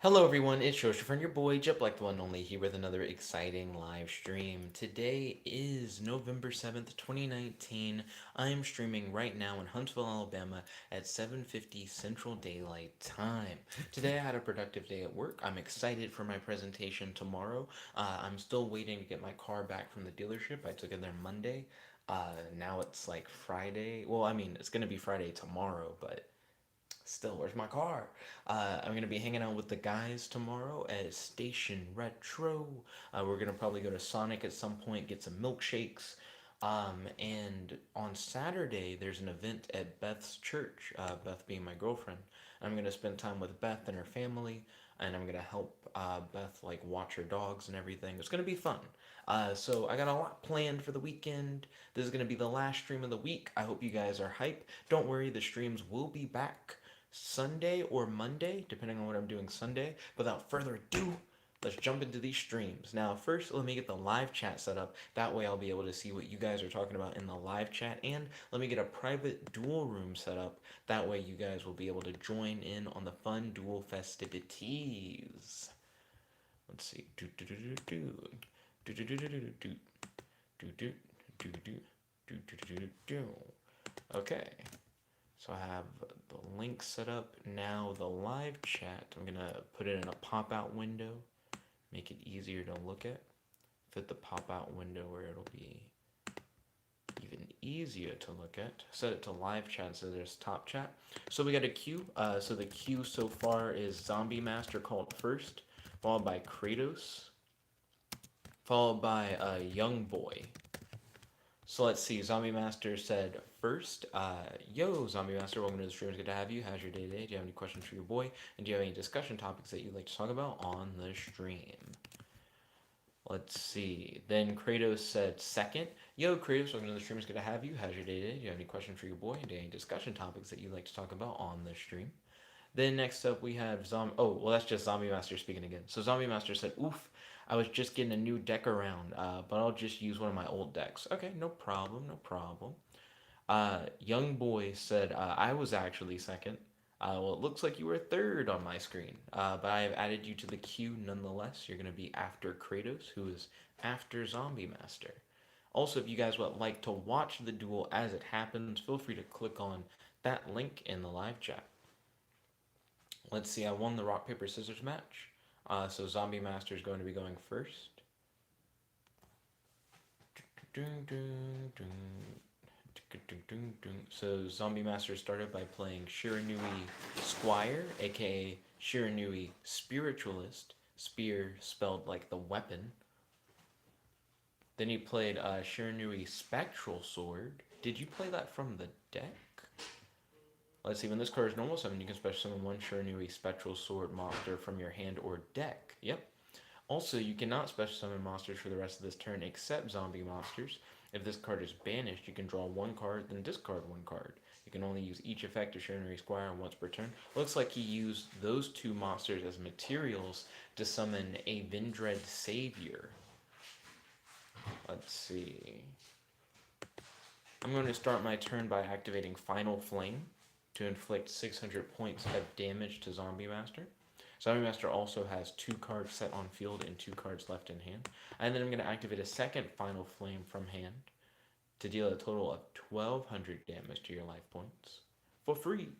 Hello everyone, it's Joseph and your boy Jet Black the one and only here with another exciting live stream. Today is November 7th, 2019. I am streaming right now in Huntsville, Alabama at 7:50 Central Daylight Time. Today I had a productive day at work. I'm excited for my presentation tomorrow. I'm still waiting to get my car back from the dealership. I took it there Monday. Now it's like Friday. Well, I mean, it's going to be Friday tomorrow, but still, where's my car? I'm gonna be hanging out with the guys tomorrow at Station Retro. We're gonna probably go to Sonic at some point, get some milkshakes. And on Saturday, there's an event at Beth's church, Beth being my girlfriend. I'm gonna spend time with Beth and her family, and I'm gonna help Beth like watch her dogs and everything. It's gonna be fun. So I got a lot planned for the weekend. This is gonna be the last stream of the week. I hope you guys are hype. Don't worry, the streams will be back Sunday or Monday, depending on what I'm doing Sunday. Without further ado, let's jump into these streams. Now, first, let me get the live chat set up. That way, I'll be able to see what you guys are talking about in the live chat. And let me get a private duel room set up. That way, you guys will be able to join in on the fun duel festivities. Let's see. Do do do do do do do do do do do do do do do do do do. Okay. So I have the link set up. Now the live chat, I'm gonna put it in a pop-out window, make it easier to look at. Fit the pop-out window where it'll be even easier to look at. Set it to live chat so there's top chat. So we got a queue. So the queue so far is Zombie Master called first, followed by Kratos, followed by Young Boy. So let's see. Zombie Master said first, yo, Zombie Master, welcome to the stream. It's good to have you. How's your day today? Do you have any questions for your boy? And do you have any discussion topics that you'd like to talk about on the stream? Let's see. Then Kratos said second, yo, Kratos, welcome to the stream. It's good to have you. How's your day today? Do you have any questions for your boy? And do you have any discussion topics that you'd like to talk about on the stream? Then next up we have Zombie. Oh, well, that's just Zombie Master speaking again. So Zombie Master said, "Oof, I was just getting a new deck around, but I'll just use one of my old decks." Okay, no problem, no problem. Young Boy said, "I was actually second. Well, it looks like you were third on my screen, but I have added you to the queue nonetheless. You're going to be after Kratos, who is after Zombie Master. Also, if you guys would like to watch the duel as it happens, feel free to click on that link in the live chat. Let's see, I won the rock, paper, scissors match. So Zombie Master is going to be going first. So Zombie Master started by playing Shiranui Squire, aka Shiranui Spiritualist, spear spelled like the weapon. Then he played Shiranui Spectral Sword. Did you play that from the deck? Let's see, when this card is normal summon, you can special summon one Shiranui Spectral Sword monster from your hand or deck. Yep. Also, you cannot special summon monsters for the rest of this turn except zombie monsters. If this card is banished, you can draw one card, then discard one card. You can only use each effect of Shiranui Squire once per turn. Looks like he used those two monsters as materials to summon a Vindred Savior. Let's see. I'm going to start my turn by activating Final Flame to inflict 600 points of damage to Zombie Master. Zombie Master also has 2 cards set on field and 2 cards left in hand. And then I'm going to activate a second Final Flame from hand to deal a total of 1200 damage to your life points for free.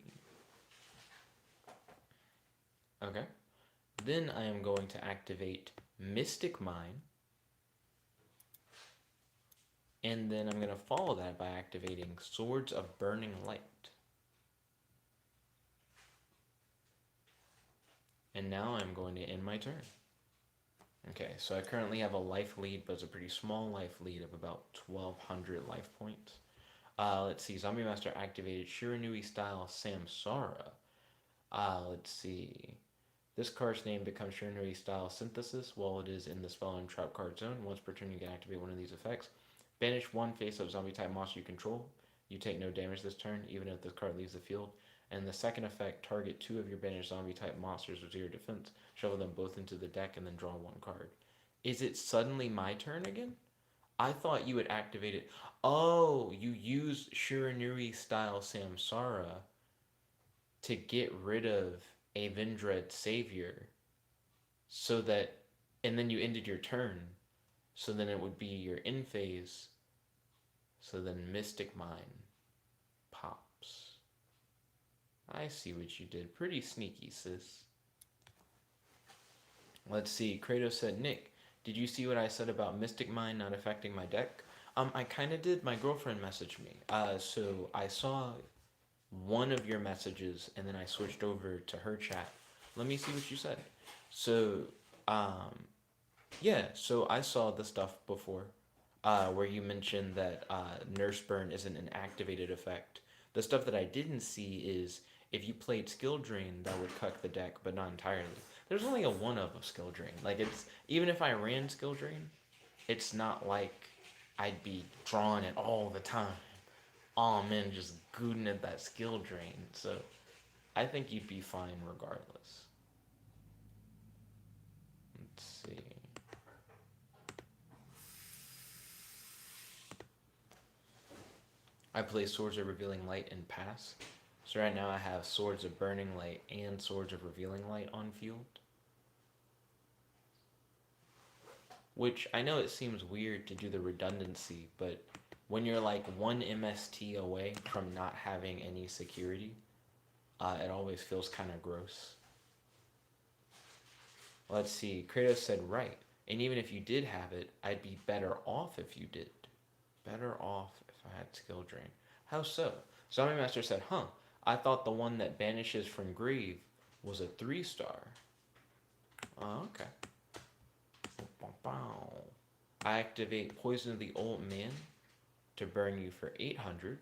Okay. Then I am going to activate Mystic Mine. And then I'm going to follow that by activating Swords of Burning Light. And now I'm going to end my turn. Okay, so I currently have a life lead, but it's a pretty small life lead of about 1200 life points. Let's see, Zombie Master activated Shiranui style Samsara. Let's see. This card's name becomes Shiranui style Synthesis while it is in the spell and trap card zone. Once per turn, you can activate one of these effects. Banish one face up zombie type monster you control. You take no damage this turn, even if this card leaves the field. And the second effect, target 2 of your banished zombie type monsters with 0 defense. Shuffle them both into the deck and then draw 1 card. Is it suddenly my turn again? I thought you had activated. Oh, you used Shiranui style Samsara to get rid of a Vindred Savior so that, and then you ended your turn, so then it would be your end phase, so then Mystic Mine pops. I see what you did. Pretty sneaky, sis. Let's see. Kratos said, Nick, did you see what I said about Mystic Mine not affecting my deck? I kind of did. My girlfriend messaged me. So I saw one of your messages and then I switched over to her chat. Let me see what you said. So, um, yeah, so I saw the stuff before where you mentioned that Nurse Burn isn't an activated effect. The stuff that I didn't see is if you played Skill Drain, that would cuck the deck, but not entirely. There's only a one of Skill Drain. Like, it's even if I ran Skill Drain, it's not like I'd be drawing it all the time. Oh man, just gooting at that Skill Drain. So I think you'd be fine regardless. Let's see. I play Swords of Revealing Light and pass. So right now I have Swords of Burning Light and Swords of Revealing Light on field. Which I know it seems weird to do the redundancy, but when you're like one MST away from not having any security, it always feels kind of gross. Let's see. Kratos said right. And even if you did have it, I'd be better off if you did. Better off if I had Skill Drain. How so? Zombie Master said, huh, I thought the one that banishes from grave was a 3-star. Oh, okay. I activate Poison of the Old Man to burn you for 800.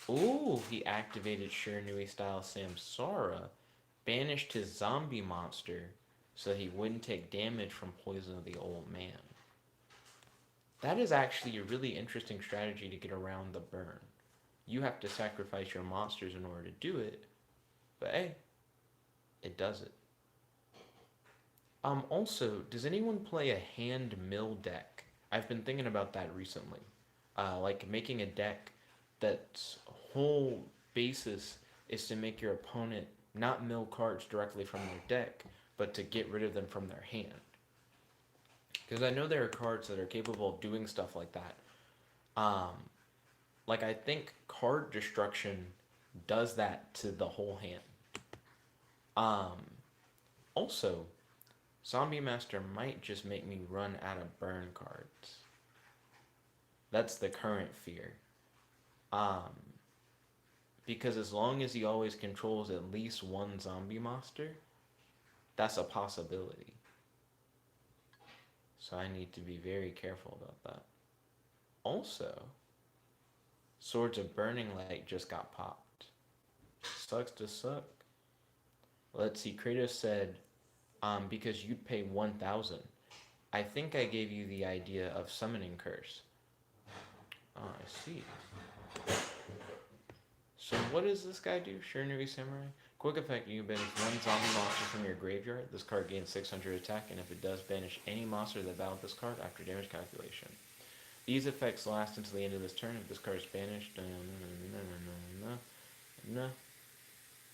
Ooh, he activated Shiranui style Samsara, banished his zombie monster so he wouldn't take damage from Poison of the Old Man. That is actually a really interesting strategy to get around the burn. You have to sacrifice your monsters in order to do it, but hey, it does it. Also, does anyone play a hand mill deck? I've been thinking about that recently. Like making a deck that's whole basis is to make your opponent not mill cards directly from their deck, but to get rid of them from their hand. Because I know there are cards that are capable of doing stuff like that. Um, like I think card destruction does that to the whole hand. Um, Also, Zombie Master might just make me run out of burn cards. That's the current fear. Um, because as long as he always controls at least one zombie monster, that's a possibility. So I need to be very careful about that. Also, Swords of Burning Light just got popped. Sucks to suck. Let's see, Kratos said, because you'd pay 1,000. I think I gave you the idea of Summoning Curse. Oh, I see. So what does this guy do? Shiranui Samurai? Quick effect, you banish one zombie monster from your graveyard. This card gains 600 attack, and if it does, banish any monster that battled this card after damage calculation. These effects last until the end of this turn. If this card is banished,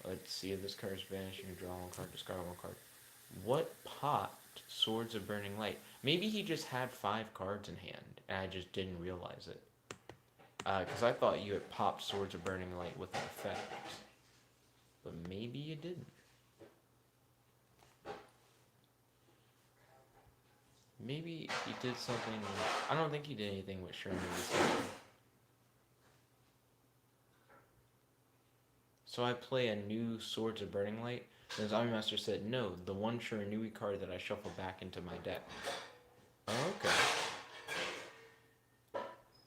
let's see if this card is banished. You can draw one card, discard one card. What popped Swords of Burning Light? Maybe he just had 5 cards in hand, and I just didn't realize it. Because I thought you had popped Swords of Burning Light with an effect. But maybe you didn't. Maybe he did something. I don't think he did anything with Shiranui. So I play a new Swords of Burning Light. And Zombie Master said, no, the one Shiranui card that I shuffle back into my deck. Okay.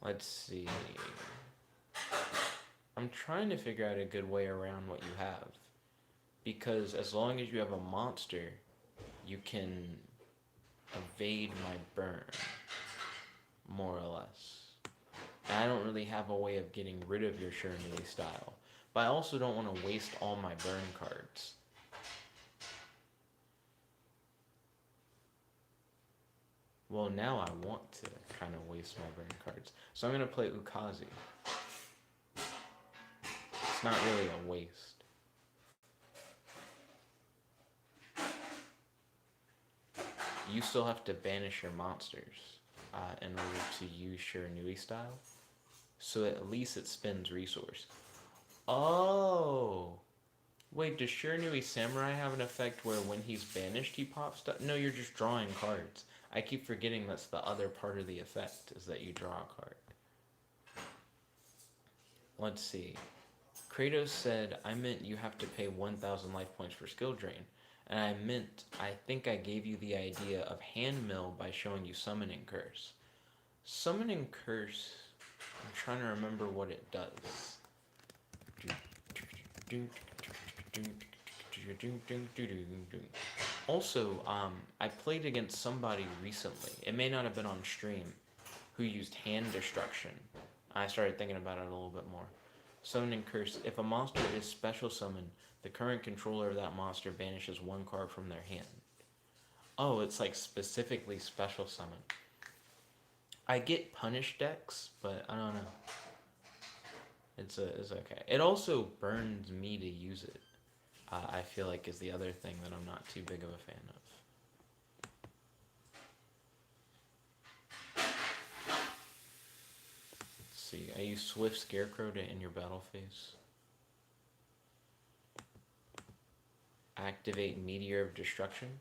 Let's see. I'm trying to figure out a good way around what you have. Because as long as you have a monster, you can evade my burn. More or less. And I don't really have a way of getting rid of your Shiranui style. But I also don't want to waste all my burn cards. Well, now I want to kind of waste my burn cards. So I'm going to play Ukazi. It's not really a waste. you still have to banish your monsters in order to use Shiranui style. So at least it spends resource. Oh! Wait, does Shiranui Samurai have an effect where when he's banished he pops stuff? No, you're just drawing cards. I keep forgetting that's the other part of the effect, is that you draw a card. Let's see. Kratos said, I meant you have to pay 1,000 life points for skill drain. And I meant, I think I gave you the idea of hand mill by showing you summoning curse. Summoning curse, I'm trying to remember what it does. Also, I played against somebody recently, it may not have been on stream, who used hand destruction. I started thinking about it a little bit more. Summoning curse, if a monster is special summoned, the current controller of that monster banishes one card from their hand. Oh, it's like specifically special summon. I get punish decks, but I don't know. It's okay. It also burns me to use it. I feel like is the other thing that I'm not too big of a fan of. Let's see, I use Swift Scarecrow to end your battle phase. Activate Meteor of Destruction.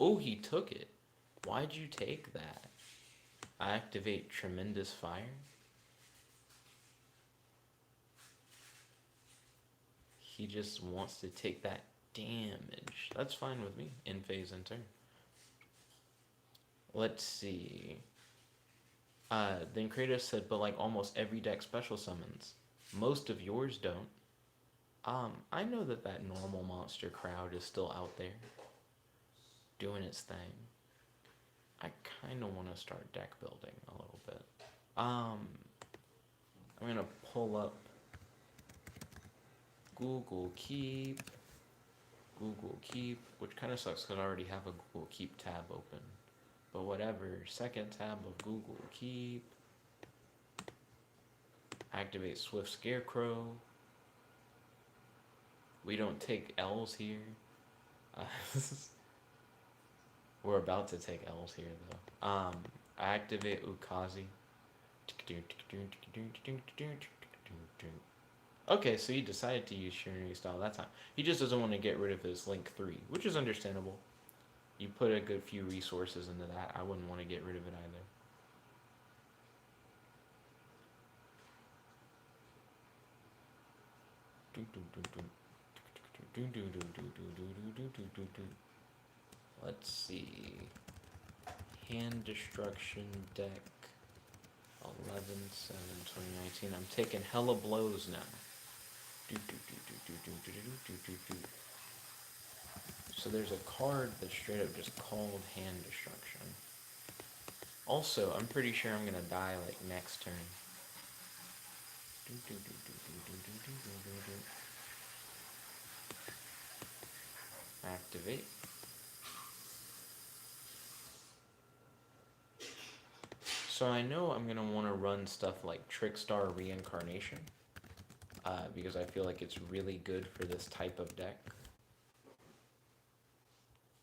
Oh, he took it. Why'd you take that? Activate Tremendous Fire. He just wants to take that damage. That's fine with me. In phase and turn. Let's see. Then Kratos said, but like almost every deck special summons. Most of yours don't. I know that normal monster crowd is still out there. Doing its thing. I kind of want to start deck building a little bit. I'm going to pull up Google Keep, which kind of sucks because I already have a Google Keep tab open. But whatever, second tab of Google Keep. Activate Swift Scarecrow. We don't take L's here. We're about to take L's here though. Activate Ukazi. Okay, so he decided to use Shiranui style that time. He just doesn't want to get rid of his Link 3, which is understandable. You put a good few resources into that. I wouldn't want to get rid of it either. Let's see. Hand destruction deck. 11/7/2019. I'm taking hella blows now. So there's a card that's straight up just called hand destruction. Also, I'm pretty sure I'm gonna die like next turn. Activate. So I know I'm gonna want to run stuff like Trickstar Reincarnation, because I feel like it's really good for this type of deck.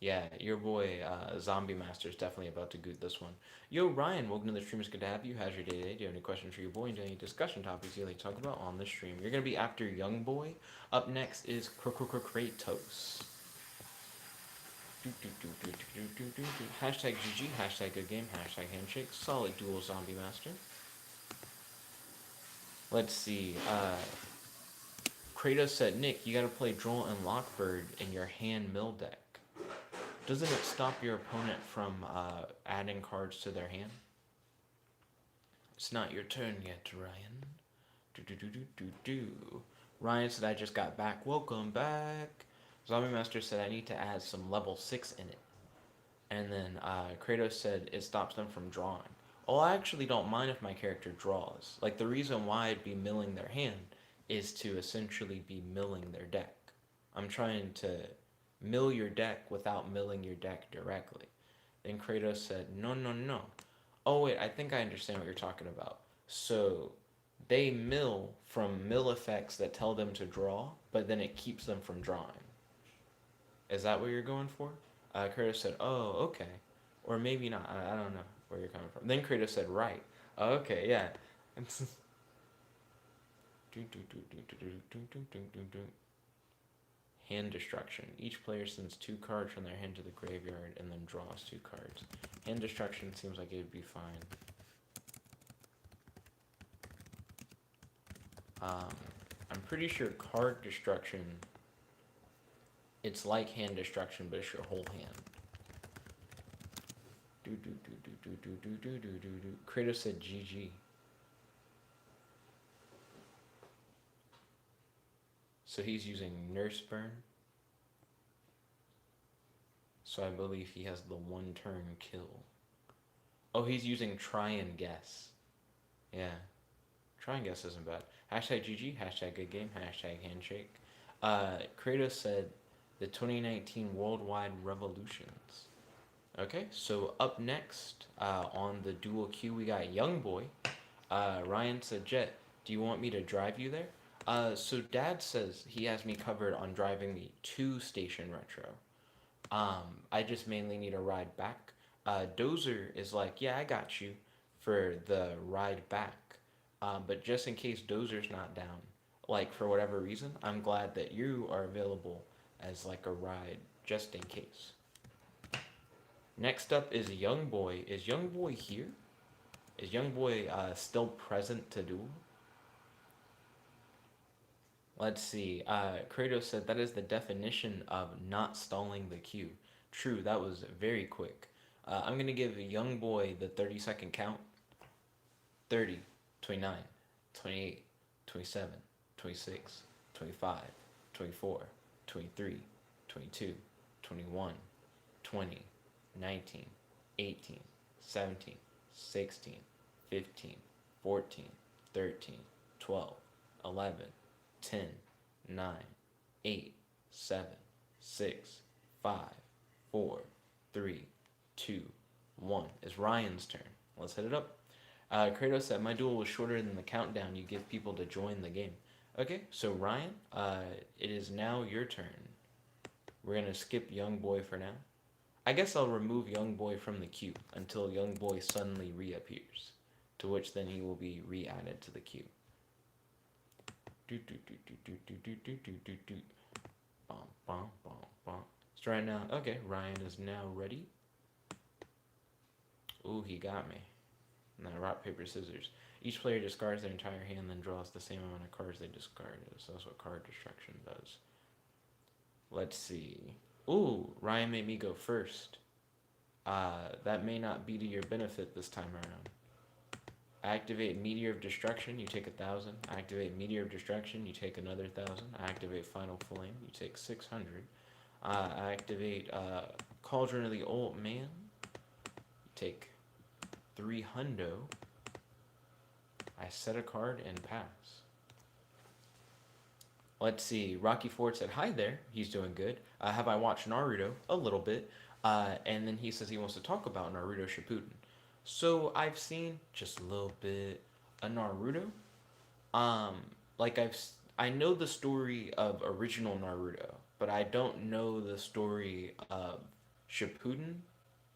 Yeah, your boy Zombie Master is definitely about to goot this one. Yo, Ryan, welcome to the stream. It's good to have you. How's your day today? Do you have any questions for your boy? And any discussion topics you'd like to talk about on the stream? You're going to be after Young Boy. Up next is Kratos. Hashtag GG, hashtag good game, hashtag handshake. Solid duel, Zombie Master. Let's see. Kratos said, Nick, you gotta play Droll and Lockbird in your hand mill deck. Doesn't it stop your opponent from adding cards to their hand? It's not your turn yet, Ryan. Ryan said, I just got back. Welcome back. Zombie Master said, I need to add some level 6 in it. And then Kratos said, it stops them from drawing. Oh, I actually don't mind if my character draws. Like, the reason why I'd be milling their hand is to essentially be milling their deck. I'm trying to mill your deck without milling your deck directly. Then Kratos said, no. Oh, wait, I think I understand what you're talking about. So they mill from mill effects that tell them to draw, but then it keeps them from drawing. Is that what you're going for? Kratos said, oh, okay. Or maybe not. I don't know where you're coming from. Then Kratos said, right. Oh, okay, yeah. Hand destruction. Each player sends 2 cards from their hand to the graveyard and then draws 2 cards. Hand destruction seems like it would be fine. I'm pretty sure card destruction, it's like hand destruction, but it's your whole hand. Kratos said GG. So he's using Nurse Burn. So I believe he has the 1 turn kill. Oh, he's using Try and Guess. Yeah. Try and Guess isn't bad. Hashtag GG, hashtag good game, hashtag handshake. Kratos said the 2019 Worldwide Revolutions. Okay, so up next on the dual queue, we got Young Boy. Ryan said, Jet, do you want me to drive you there? So Dad says he has me covered on driving me to Station Retro. I just mainly need a ride back. Dozer is like, yeah, I got you for the ride back. But just in case Dozer's not down, like for whatever reason, I'm glad that you are available as like a ride just in case. Next up is Young Boy. Is Young Boy here? Is Young Boy still present to duel? Let's see. Kratos said that is the definition of not stalling the queue. True, that was very quick. I'm going to give Young Boy the 30-second count. 30, 29, 28, 27, 26, 25, 24, 23, 22, 21, 20, 19, 18, 17, 16, 15, 14, 13, 12, 11, 10, 9, 8, 7, 6, 5, 4, 3, 2, 1. It's Ryan's turn. Let's hit it up. Kratos said, my duel was shorter than the countdown you give people to join the game. Okay, so Ryan, it is now your turn. We're going to skip Young Boy for now. I guess I'll remove Young Boy from the queue until Young Boy suddenly reappears, to which then he will be re-added to the queue. So right now, okay, Ryan is now ready. Ooh, he got me. Now, rock, paper, scissors. Each player discards their entire hand, then draws the same amount of cards they discarded. So that's what card destruction does. Let's see. Ooh, Ryan made me go first. That may not be to your benefit this time around. Activate Meteor of Destruction, you take 1,000. Activate Meteor of Destruction, you take another 1,000. Activate Final Flame, you take 600. Activate Cauldron of the Old Man, you take 300. I set a card and pass. Let's see. Rocky Ford said, hi there. He's doing good. Have I watched Naruto? A little bit. And then he says he wants to talk about Naruto Shippuden. So I've seen just a little bit of Naruto. Like I know the story of original Naruto, but I don't know the story of Shippuden.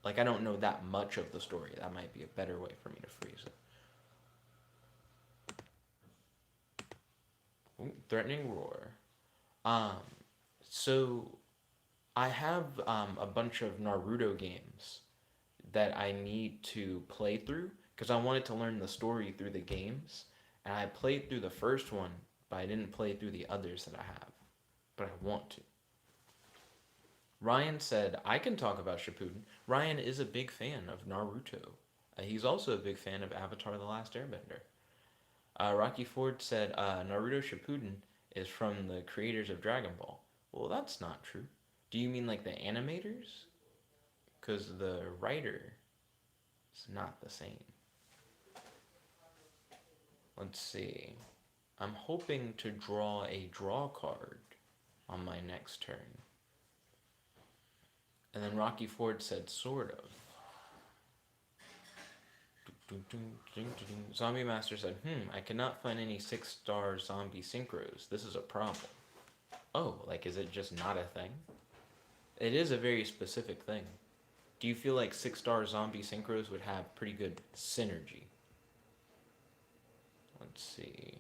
Like I don't know that much of the story. That might be a better way for me to phrase it. Ooh, threatening roar. Um, so I have a bunch of Naruto games that I need to play through because I wanted to learn the story through the games, and I played through the first one, but I didn't play through the others that I have, but I want to. Ryan said, I can talk about Shippuden. Ryan is a big fan of Naruto. He's also a big fan of Avatar The Last Airbender. Rocky Ford said, Naruto Shippuden is from the creators of Dragon Ball. Well, that's not true. Do you mean like the animators? Because the writer is not the same. Let's see. I'm hoping to draw a draw card on my next turn. And then Rocky Ford said, sort of. Zombie Master said, I cannot find any 6-star zombie synchros. This is a problem. Oh, like, is it just not a thing? It is a very specific thing. Do you feel like 6-star zombie synchros would have pretty good synergy? Let's see.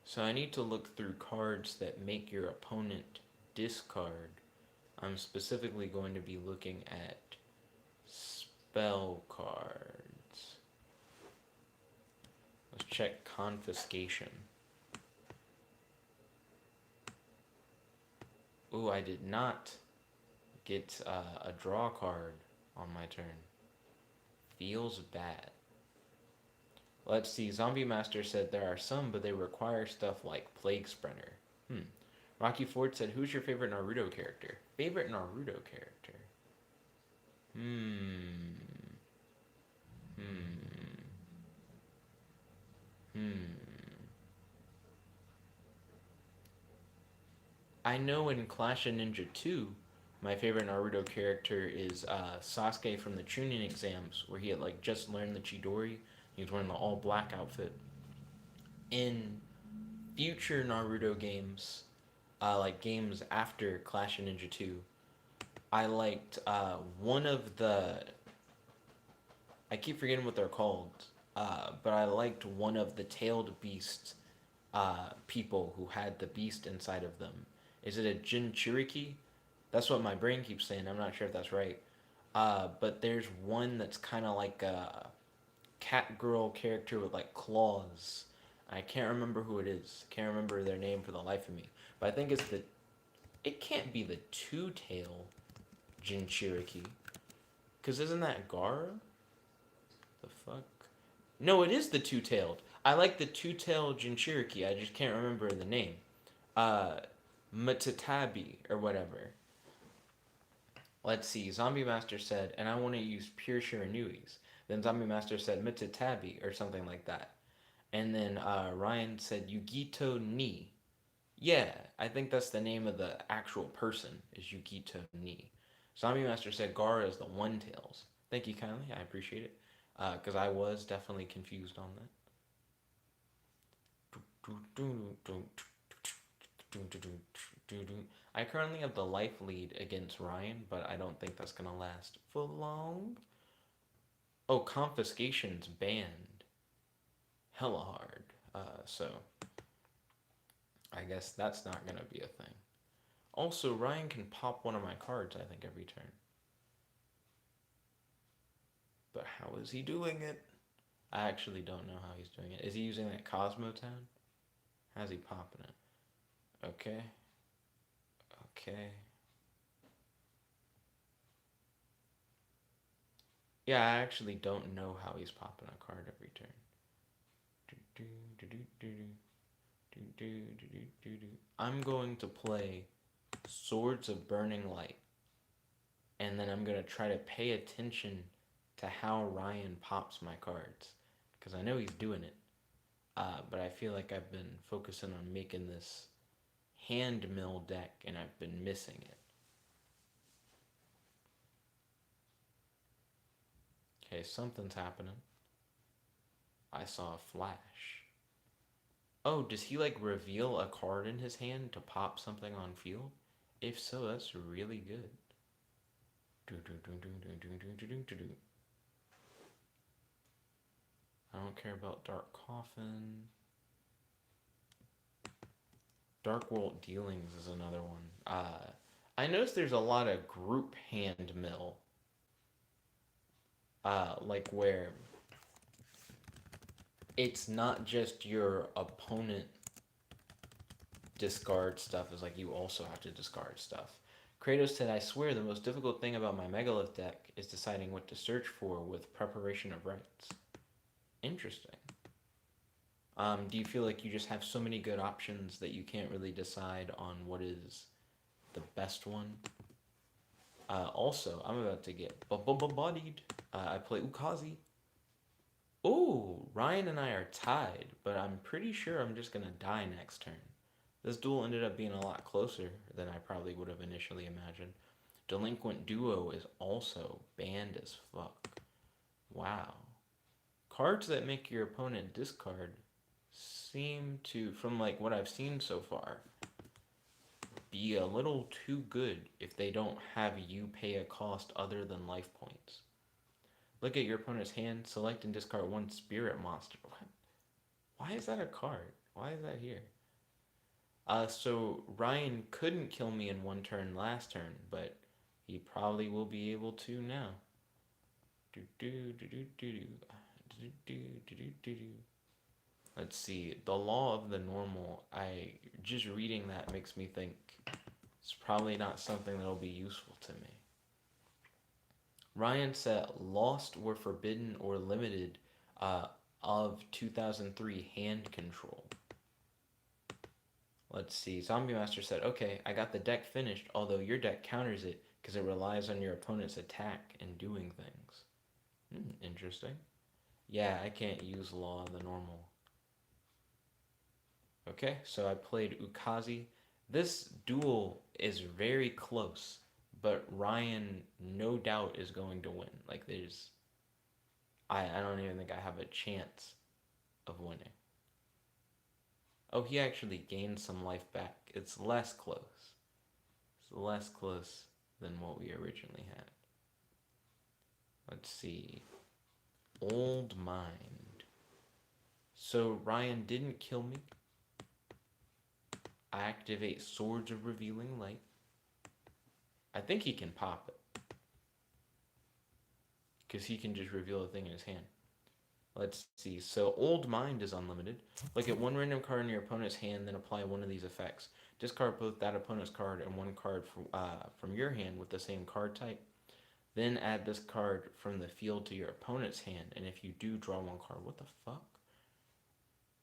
So I need to look through cards that make your opponent discard. I'm specifically going to be looking at spell cards. Let's check confiscation. Ooh, I did not get a draw card on my turn. Feels bad. Let's see. Zombie Master said there are some, but they require stuff like Plague Sprinter. Rocky Ford said, "Who's your favorite Naruto character?" Favorite Naruto character? Hmm. Hmm. Hmm. I know in Clash of Ninja 2, my favorite Naruto character is Sasuke from the Chunin exams, where he had like just learned the Chidori. He was wearing the all black outfit. In future Naruto games, like games after Clash of Ninja 2, I liked one of the. I keep forgetting what they're called, but I liked one of the tailed beast people who had the beast inside of them. Is it a Jinchuriki? That's what my brain keeps saying. I'm not sure if that's right. But there's one that's kind of like a cat girl character with like claws. I can't remember who it is. Can't remember their name for the life of me. But I think it's the. It can't be the two tail Jinchuriki. Because isn't that Gara? The fuck? No, it is the two tailed. I like the two tailed Jinchuriki. I just can't remember the name. Uh, Matatabi or whatever. Let's see. Zombie Master said, and I want to use pure Shiranuis. Then Zombie Master said Mitatabi or something like that. And then Ryan said Yugito Ni. Yeah, I think that's the name of the actual person is Yugito Ni. Zombie Master said Gara is the one tails. Thank you kindly. I appreciate it. Because I was definitely confused on that. I currently have the life lead against Ryan, but I don't think that's gonna last for long. Oh, confiscation's banned. Hella hard. So I guess that's not gonna be a thing. Also, Ryan can pop one of my cards, I think, every turn. But how is he doing it? I actually don't know how he's doing it. Is he using that Cosmo Town? How's he popping it? Okay. Okay. Yeah, I actually don't know how he's popping a card every turn. I'm going to play Swords of Burning Light, and then I'm going to try to pay attention to how Ryan pops my cards, because I know he's doing it, but I feel like I've been focusing on making this hand mill deck, and I've been missing it. Okay, something's happening. I saw a flash. Oh, does he like reveal a card in his hand to pop something on field? If so, that's really good. I don't care about Dark Coffin. Dark World Dealings is another one. I noticed there's a lot of group hand mill. Like where it's not just your opponent discard stuff, is like you also have to discard stuff. Kratos said, "I swear the most difficult thing about my Megalith deck is deciding what to search for with Preparation of Rites." Interesting. Do you feel like you just have so many good options that you can't really decide on what is the best one? Also, I'm about to get bodied. I play Ukazi. Oh, Ryan and I are tied, but I'm pretty sure I'm just gonna die next turn. This duel ended up being a lot closer than I probably would have initially imagined. Delinquent Duo is also banned as fuck. Wow. Cards that make your opponent discard seem to, from like what I've seen so far, be a little too good if they don't have you pay a cost other than life points. Look at your opponent's hand, select and discard one spirit monster. What? Why is that a card? Why is that here? So Ryan couldn't kill me in one turn last turn, but he probably will be able to now. Do do do do do do do do do do do. Let's see. The law of the normal. I just reading that makes me think it's probably not something that'll be useful to me. Ryan said lost were forbidden or limited uh, of 2003 hand control. Let's see. Zombie Master said, okay, I got the deck finished, although your deck counters it because it relies on your opponent's attack and doing things. Interesting. Yeah, I can't use Law of the Normal. Okay, so I played Ukazi. This duel is very close, but Ryan, no doubt, is going to win. Like, I don't even think I have a chance of winning. Oh, he actually gained some life back. It's less close. It's less close than what we originally had. Let's see. Old Mind. So Ryan didn't kill me. I activate Swords of Revealing Light. I think he can pop it, because he can just reveal a thing in his hand. Let's see. So Old Mind is unlimited. Look at one random card in your opponent's hand, then apply one of these effects. Discard both that opponent's card and one card from your hand with the same card type. Then add this card from the field to your opponent's hand, and if you do, draw one card. What the fuck?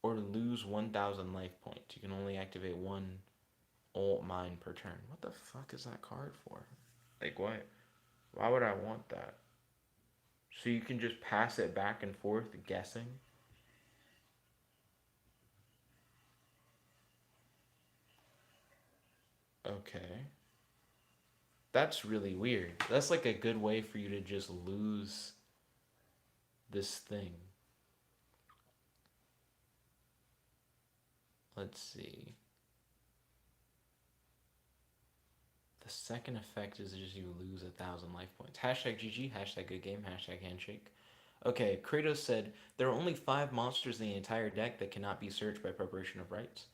Or lose 1,000 life points. You can only activate one Old Mind per turn. What the fuck is that card for? Like, what? Why would I want that? So you can just pass it back and forth, guessing? Okay. That's really weird. That's like a good way for you to just lose this thing. Let's see. The second effect is just you lose 1,000 life points. Hashtag GG, hashtag good game, hashtag handshake. Okay, Kratos said, there are only 5 monsters in the entire deck that cannot be searched by preparation of rights.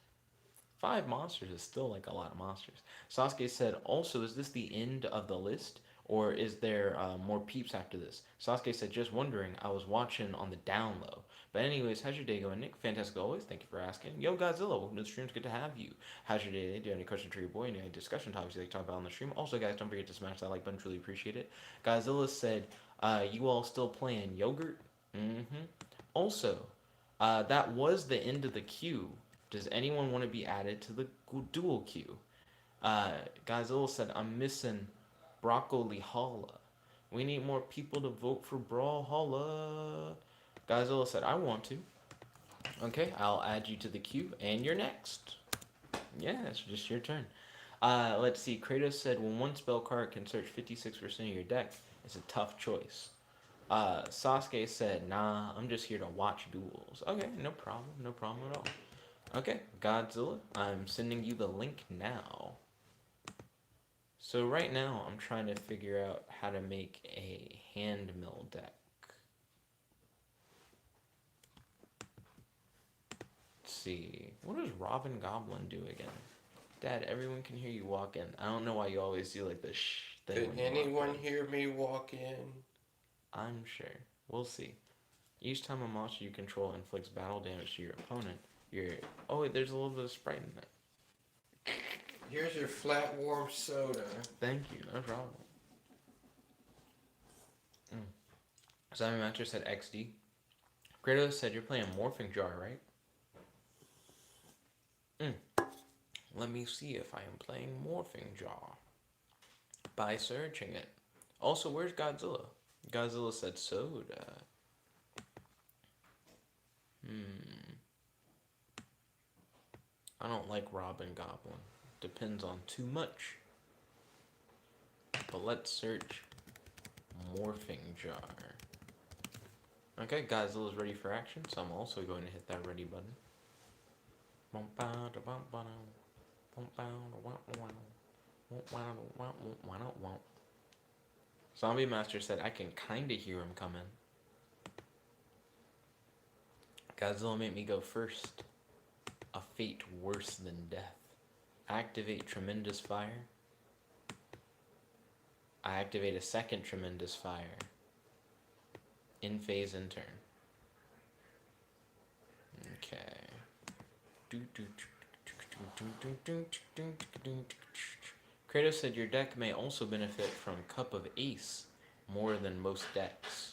5 monsters is still like a lot of monsters. Sasuke said, also, is this the end of the list? Or is there more peeps after this? Sasuke said, just wondering. I was watching on the down low. But anyways, how's your day going, Nick? Fantastic always. Thank you for asking. Yo, Godzilla, welcome to the stream. It's good to have you. How's your day? Do you have any questions for your boy? Any discussion topics you'd like to talk about on the stream? Also, guys, don't forget to smash that like button. Really appreciate it. Godzilla said, you all still playing yogurt? Mm-hmm. Also, that was the end of the queue. Does anyone want to be added to the dual queue? Godzilla said, I'm missing Broccoli Holla. We need more people to vote for Brawlhalla. Godzilla said, I want to. Okay, I'll add you to the queue, and you're next. Yeah, it's just your turn. Let's see. Kratos said, when one spell card can search 56% of your deck, it's a tough choice. Sasuke said, nah, I'm just here to watch duels. Okay, no problem. No problem at all. Okay, Godzilla, I'm sending you the link now. So right now, I'm trying to figure out how to make a hand mill deck. Let's see. What does Robin Goblin do again? Dad, everyone can hear you walk in. I don't know why you always do like this thing. Did anyone hear me walk in? I'm sure. We'll see. Each time a monster you control inflicts battle damage to your opponent, oh wait, there's a little bit of Sprite in that. Here's your flat warm soda. Thank you, no problem. Simon Matcher said XD. Kratos said you're playing Morphing Jar, right? Let me see if I am playing Morphing Jar. By searching it. Also, where's Godzilla? Godzilla said soda. I don't like Robin Goblin. Depends on too much. But let's search Morphing Jar. Okay, Godzilla's ready for action, so I'm also going to hit that ready button. Zombie Master said, I can kinda hear him coming. Godzilla made me go first. A fate worse than death. Activate Tremendous Fire. I activate a second Tremendous Fire. In phase, in turn. Okay. Kratos said your deck may also benefit from Cup of Ace more than most decks.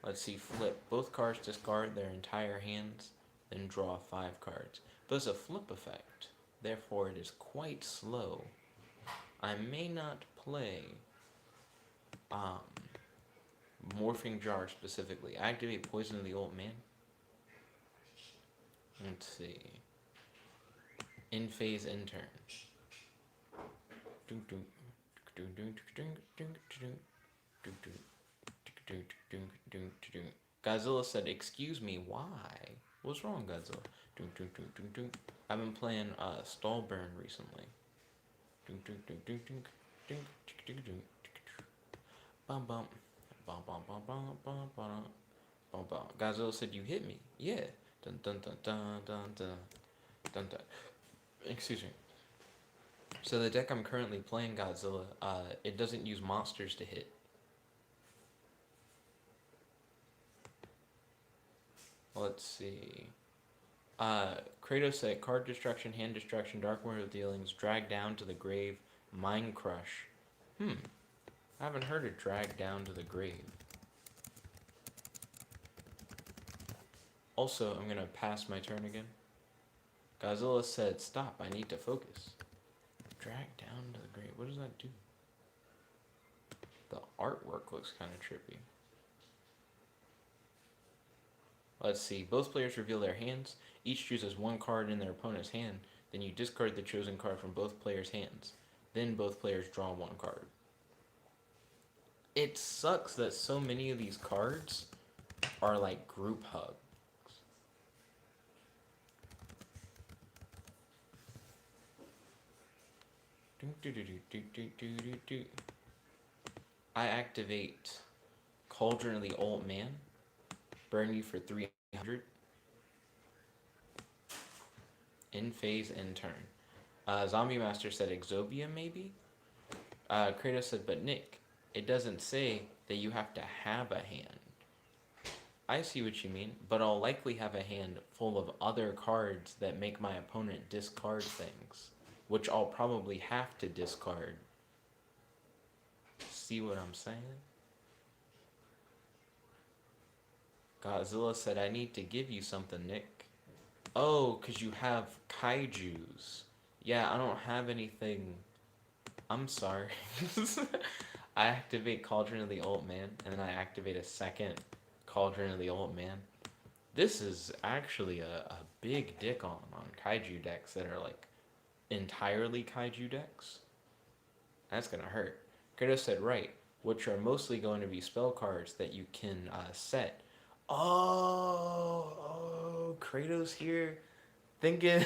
Let's see, flip. Both cards discard their entire hands, then draw 5 cards. But it's a flip effect, therefore it is quite slow. I may not play Morphing Jar specifically. Activate Poison of the Old Man. Let's see. In phase, in turn. Godzilla said, excuse me, why? What's wrong, Godzilla? I've been playing Stallburn recently. Bum bum. Bum bum bum bum bum bum bum bum. Godzilla said, you hit me. Yeah. Dun dun dun dun dun dun dun dun. Excuse me. So the deck I'm currently playing, Godzilla, it doesn't use monsters to hit. Let's see. Kratos said card destruction, hand destruction, dark mortal dealings, drag down to the grave, mind crush. I haven't heard of drag down to the grave. Also, I'm gonna pass my turn again. Godzilla said, stop, I need to focus. Drag down to the grave. What does that do? The artwork looks kind of trippy. Let's see. Both players reveal their hands. Each chooses one card in their opponent's hand. Then you discard the chosen card from both players' hands. Then both players draw one card. It sucks that so many of these cards are like group hugs. I activate Cauldron of the Old Man. Burn you for 300. In phase, in turn. Zombie Master said Exobia, maybe? Kratos said, but Nick, it doesn't say that you have to have a hand. I see what you mean, but I'll likely have a hand full of other cards that make my opponent discard things, which I'll probably have to discard. See what I'm saying? Godzilla said, I need to give you something, Nick. Oh, because you have kaijus. Yeah, I don't have anything. I'm sorry. I activate Cauldron of the Old Man, and then I activate a second Cauldron of the Old Man. This is actually a big dick on kaiju decks that are like entirely kaiju decks. That's gonna hurt. Kratos said, right, which are mostly going to be spell cards that you can set. Oh, Kratos here thinking.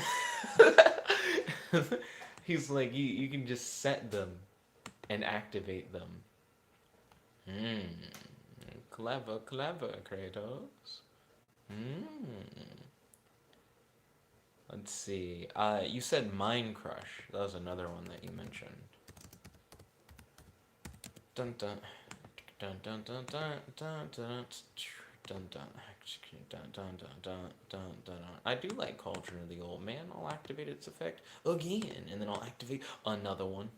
He's like, you can just set them and activate them. Clever, clever, Kratos. Let's see. You said Mind Crush. That was another one that you mentioned. Dun dun dun dun dun dun dun dun dun dun dun dun dun dun dun. I do like Cauldron of the Old Man. I'll activate its effect again, and then I'll activate another one.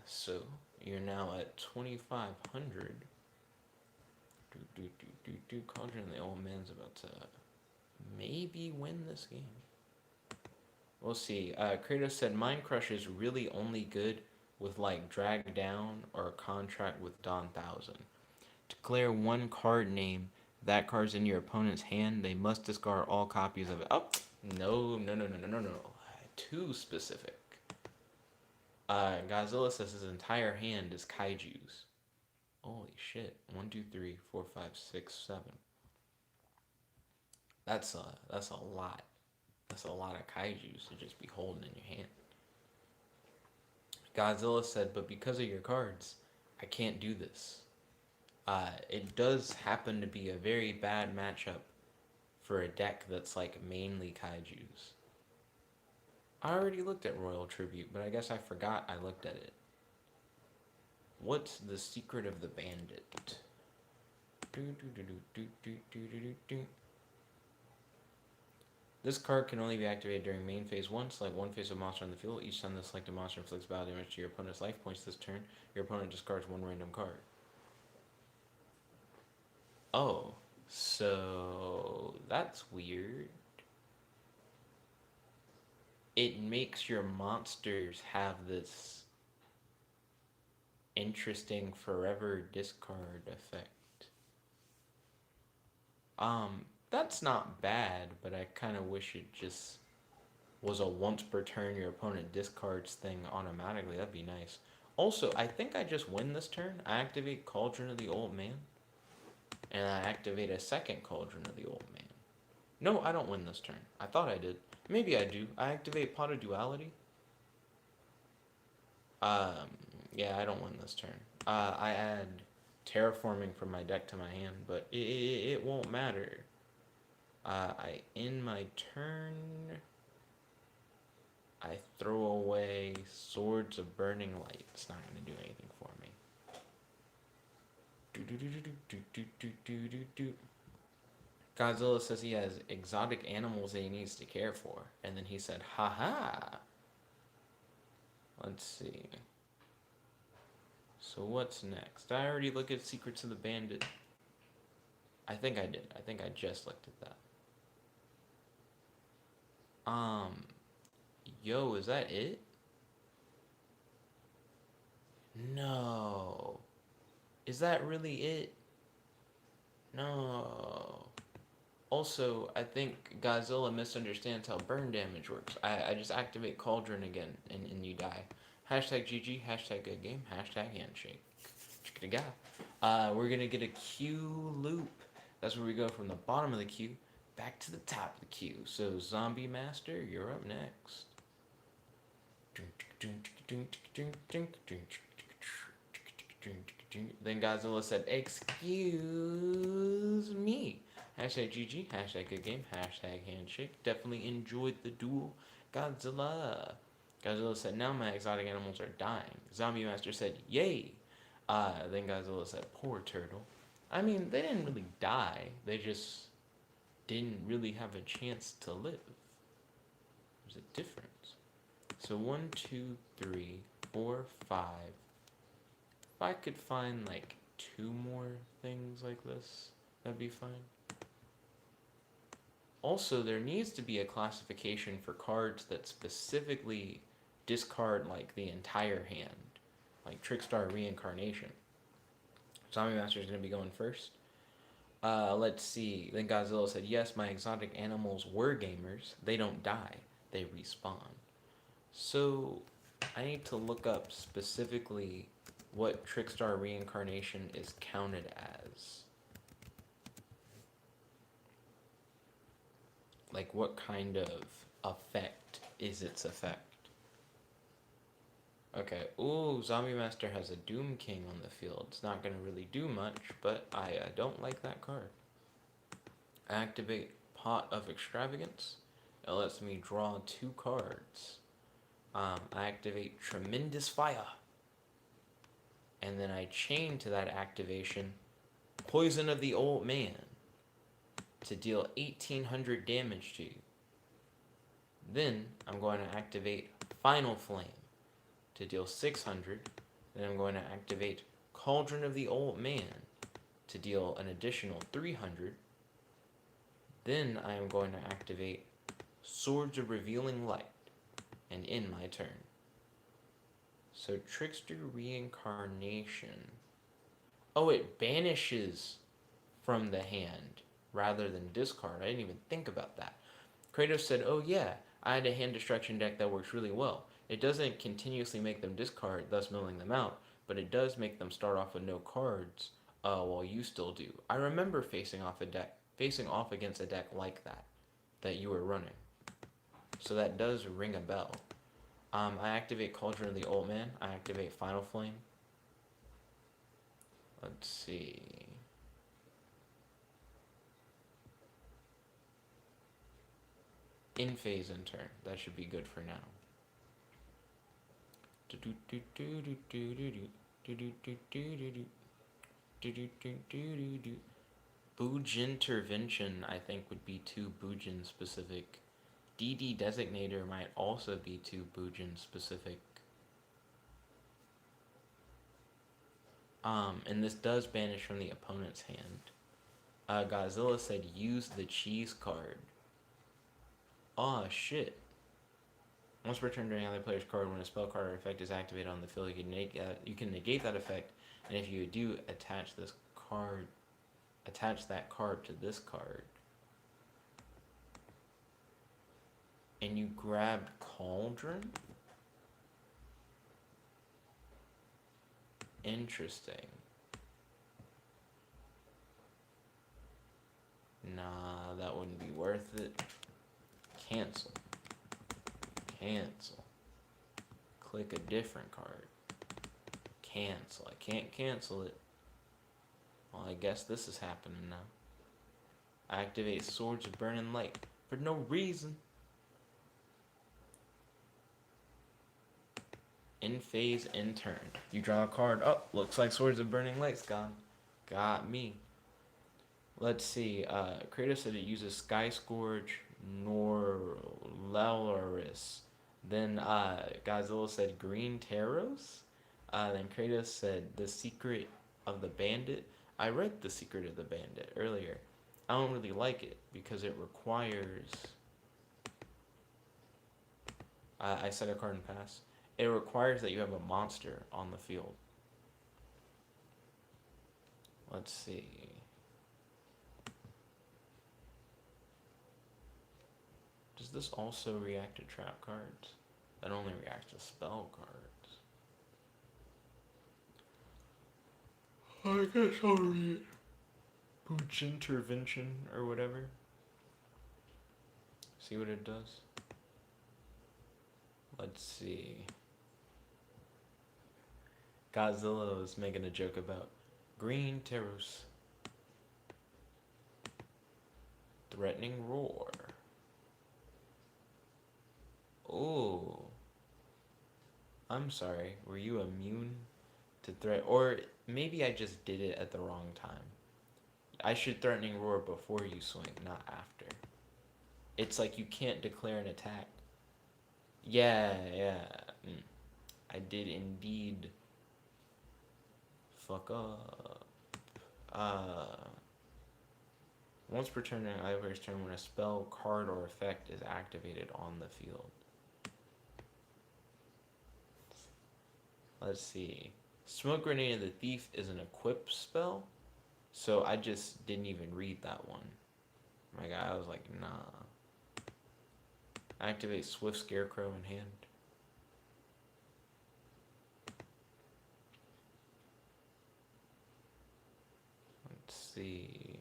So you're now at 2,500. Cauldron of the Old Man's about to maybe win this game. We'll see. Kratos said Mind Crush is really only good with like Drag Down or a contract with Don Thousand. Declare one card name. That card's in your opponent's hand. They must discard all copies of it. Oh, no. Too specific. Godzilla says his entire hand is kaijus. Holy shit. 1, 2, 3, 4, 5, 6, 7. That's a lot. That's a lot of kaijus to just be holding in your hand. Godzilla said, but because of your cards, I can't do this. It does happen to be a very bad matchup for a deck that's like mainly kaijus. I already looked at Royal Tribute, but I guess I forgot I looked at it. What's the secret of the bandit? This card can only be activated during main phase 1. Select one face of monster on the field. Each time the selected monster inflicts battle damage to your opponent's life points this turn, your opponent discards one random card. Oh, so that's weird. It makes your monsters have this interesting forever discard effect. That's not bad, but I kind of wish it just was a once per turn your opponent discards thing automatically. That'd be nice. Also, I think I just win this turn. I activate Cauldron of the Old Man, and I activate a second Cauldron of the Old Man. No, I don't win this turn. I thought I did. Maybe I do. I activate Pot of Duality. Um, yeah, I don't win this turn. I add Terraforming from my deck to my hand, but it won't matter. I end my turn. I throw away Swords of Burning Light. It's not going to do anything for me. Godzilla says he has exotic animals that he needs to care for. And then he said, haha. Let's see. So what's next? I already looked at Secrets of the Bandit. I think I did. I think I just looked at that. Yo, is that it? No. Is that really it? No. Also, I think Godzilla misunderstands how burn damage works. I just activate Cauldron again, and you die. Hashtag GG, hashtag good game, hashtag handshake. We're going to get a queue loop. That's where we go from the bottom of the queue back to the top of the queue. So, Zombie Master, you're up next. Then Godzilla said, excuse me. Hashtag GG, hashtag good game, hashtag handshake. Definitely enjoyed the duel. Godzilla. Godzilla said, now my exotic animals are dying. Zombie Master said, yay. Then Godzilla said, poor turtle. I mean, they didn't really die. They just didn't really have a chance to live. There's a difference. So 1, 2, 3, 4, 5. If I could find like 2 more things like this, that'd be fine. Also, there needs to be a classification for cards that specifically discard like the entire hand, like Trickstar Reincarnation. Zombie Master is going to be going first. Let's see. Then Godzilla said, yes, my exotic animals were gamers. They don't die. They respawn. So, I need to look up specifically what Trickstar Reincarnation is counted as. Like, what kind of effect is its effect? Okay, ooh, Zombie Master has a Doom King on the field. It's not going to really do much, but I don't like that card. Activate Pot of Extravagance. It lets me draw 2 cards. I activate Tremendous Fire. And then I chain to that activation Poison of the Old Man to deal 1800 damage to you. Then I'm going to activate Final Flame to deal 600. Then I'm going to activate Cauldron of the Old Man to deal an additional 300. Then I am going to activate Swords of Revealing Light and end my turn. So Trickster Reincarnation. Oh, it banishes from the hand rather than discard. I didn't even think about that. Kratos said, oh yeah, I had a hand destruction deck that works really well. It doesn't continuously make them discard, thus milling them out, but it does make them start off with no cards, while you still do. I remember facing off against a deck like that you were running. So that does ring a bell. I activate Cauldron of the Old Man. I activate Final Flame. Let's see. In phase in turn. That should be good for now. Booj Intervention, I think, would be too Boojin specific. DD Designator might also be too Boojin specific. And this does banish from the opponent's hand. Godzilla said use the cheese card. Aw, shit. Once per turn during either player's card, when a spell card or effect is activated on the field, you can negate that effect, and if you do, attach that card to this card. And you grabbed Cauldron? Interesting. Nah, that wouldn't be worth it. Cancel. Cancel. Click a different card. Cancel. I can't cancel it. Well, I guess this is happening now. Activate Swords of Burning Light for no reason. In phase, in turn. You draw a card. Oh, looks like Swords of Burning Light's gone. Got me. Let's see. Kratos said it uses Sky Scourge, Norlellaris. Then Godzilla said Green Taros. Then Kratos said The Secret of the Bandit. I read The Secret of the Bandit earlier. I don't really like it because it requires... I set a card and pass. It requires that you have a monster on the field. Let's see. Does this also react to trap cards? That only reacts to spell cards. I guess I'll read Booj Intervention or whatever. See what it does. Let's see. Godzilla was making a joke about Green Taros. Threatening Roar. Oh. I'm sorry. Were you immune to threat? Or maybe I just did it at the wrong time. I should Threatening Roar before you swing, not after. It's like you can't declare an attack. Yeah. I did indeed fuck up. Once per turn during either player's turn, when a spell, card, or effect is activated on the field. Let's see. Smoke Grenade of the Thief is an equip spell, so I just didn't even read that one. My guy, I was like, nah. Activate Swift Scarecrow in hand. Let's see.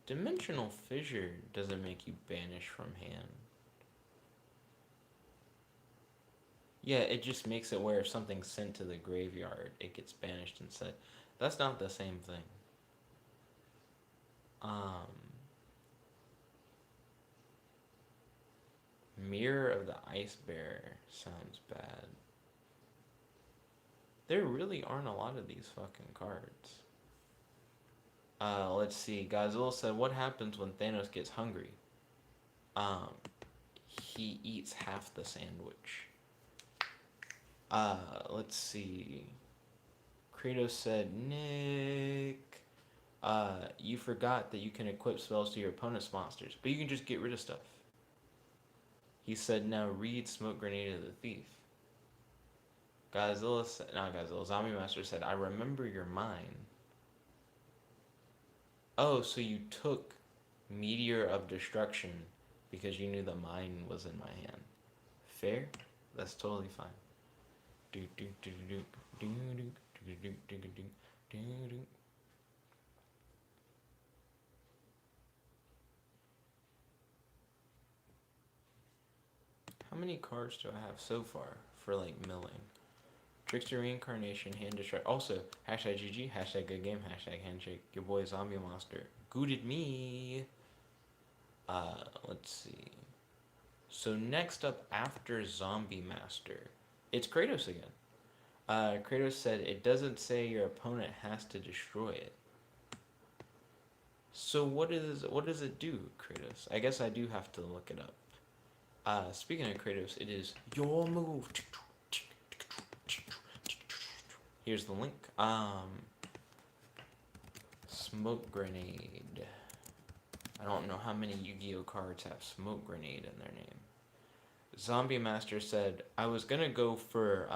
Dimensional Fissure doesn't make you banish from hand. Yeah, it just makes it where if something's sent to the graveyard, it gets banished instead. That's not the same thing. Mirror of the Ice Bearer sounds bad. There really aren't a lot of these fucking cards. Let's see. Godzilla said, what happens when Thanos gets hungry? He eats half the sandwich. Let's see. Kratos said, Nick, you forgot that you can equip spells to your opponent's monsters, but you can just get rid of stuff. He said, now read Smoke Grenade of the Thief. Godzilla said, not Godzilla, Zombie Master said, I remember your mine. Oh, so you took Meteor of Destruction because you knew the mine was in my hand. Fair? That's totally fine. How many cards do I have so far for like milling? Trickster Reincarnation, Hand Destroy. Also, hashtag GG, hashtag good game, hashtag handshake. Your boy Zombie Monster. Gooted me. Let's see. So next up after Zombie Master, it's Kratos again. Kratos said it doesn't say your opponent has to destroy it. So what does it do, Kratos? I guess I do have to look it up. Speaking of Kratos, it is your move. Here's the link. Smoke grenade. I don't know how many Yu-Gi-Oh cards have smoke grenade in their name. Zombie Master said I was gonna go for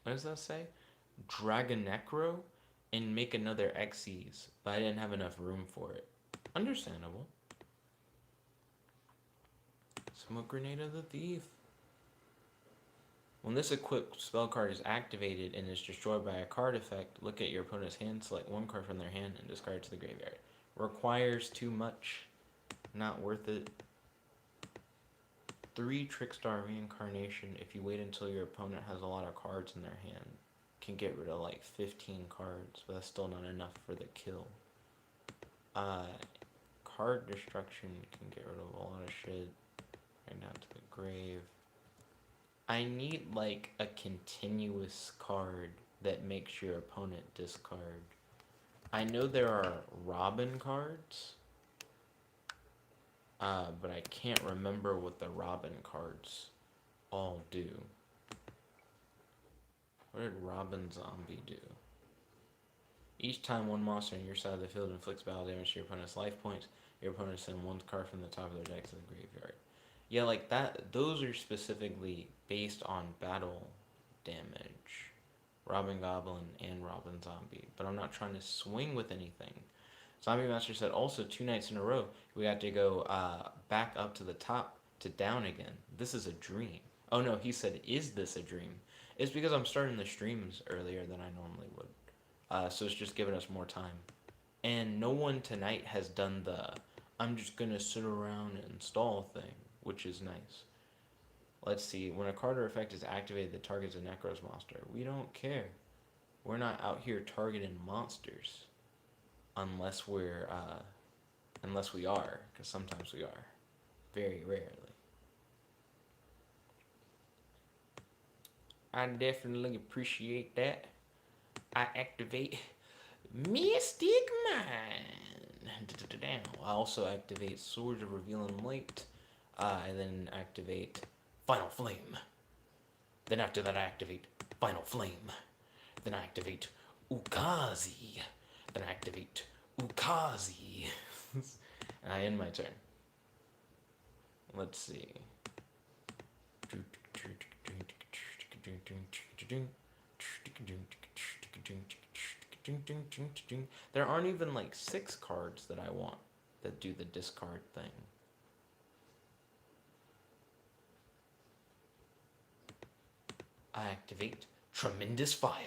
what does that say? Dragon Necro and make another Xyz, but I didn't have enough room for it. Understandable. Smoke Grenade of the Thief. When this equipped spell card is activated and is destroyed by a card effect, look at your opponent's hand, select one card from their hand, and discard it to the graveyard. Requires too much. Not worth it. 3 Trickstar Reincarnation if you wait until your opponent has a lot of cards in their hand. Can get rid of like 15 cards, but that's still not enough for the kill. Card Destruction can get rid of a lot of shit. Right down to the grave. I need like a continuous card that makes your opponent discard. I know there are Robin cards, but I can't remember what the Robin cards all do. What did Robin Zombie do? Each time one monster on your side of the field inflicts battle damage to your opponent's life points, your opponent sends one card from the top of their deck to the graveyard. Yeah, like that. Those are specifically based on battle damage. Robin Goblin and Robin Zombie. But I'm not trying to swing with anything. Zombie Master said also 2 nights in a row we have to go back up to the top to down again. This is a dream. Oh no, he said, is this a dream? It's because I'm starting the streams earlier than I normally would. So it's just giving us more time. And no one tonight has done the I'm just gonna sit around and stall thing, which is nice. Let's see. When a card or effect is activated that targets a Necros monster, we don't care. We're not out here targeting monsters. Unless we are, because sometimes we are. Very rarely. I definitely appreciate that. I activate Mystic Mind. I also activate Swords of Revealing Light. I then activate Final Flame. Then after that I activate Final Flame. Then I activate Ukazi. Then I activate Ukazi. And I end my turn. Let's see. There aren't even like 6 cards that I want that do the discard thing. I activate Tremendous Fire.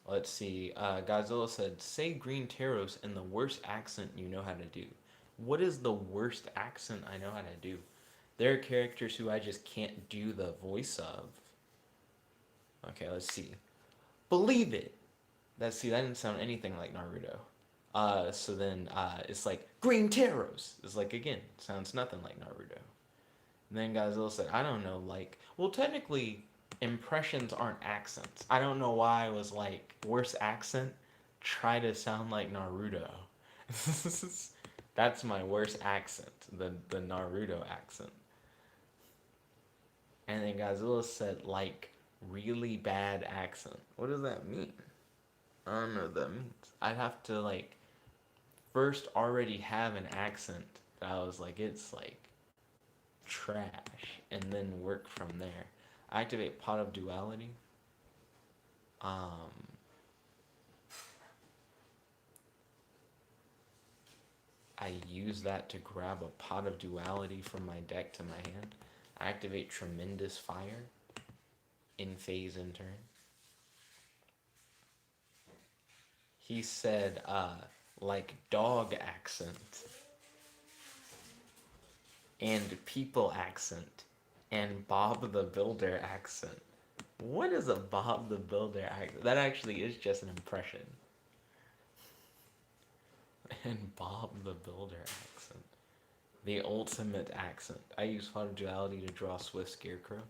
Let's see. Godzilla said, say Green Taros in the worst accent you know how to do. What is the worst accent I know how to do? There are characters who I just can't do the voice of. Okay, let's see. Believe it. That didn't sound anything like Naruto. So then it's like Green Taros. It's like, again, sounds nothing like Naruto. And then Godzilla said, I don't know, like, well, technically, impressions aren't accents. I don't know why I was like, worst accent, try to sound like Naruto. That's my worst accent, the Naruto accent. And then Godzilla said, like, really bad accent. What does that mean? I don't know what that means. I'd have to, like, first already have an accent that I was like, it's, like, trash, and then work from there. Activate Pot of Duality. I use that to grab a Pot of Duality from my deck to my hand. Activate Tremendous Fire. In phase in turn. He said, like dog accent. and people accent, and Bob the Builder accent. What is a Bob the Builder accent? That actually is just an impression. And Bob the Builder accent. The ultimate accent. I use photoduality to draw Swift Scarecrow.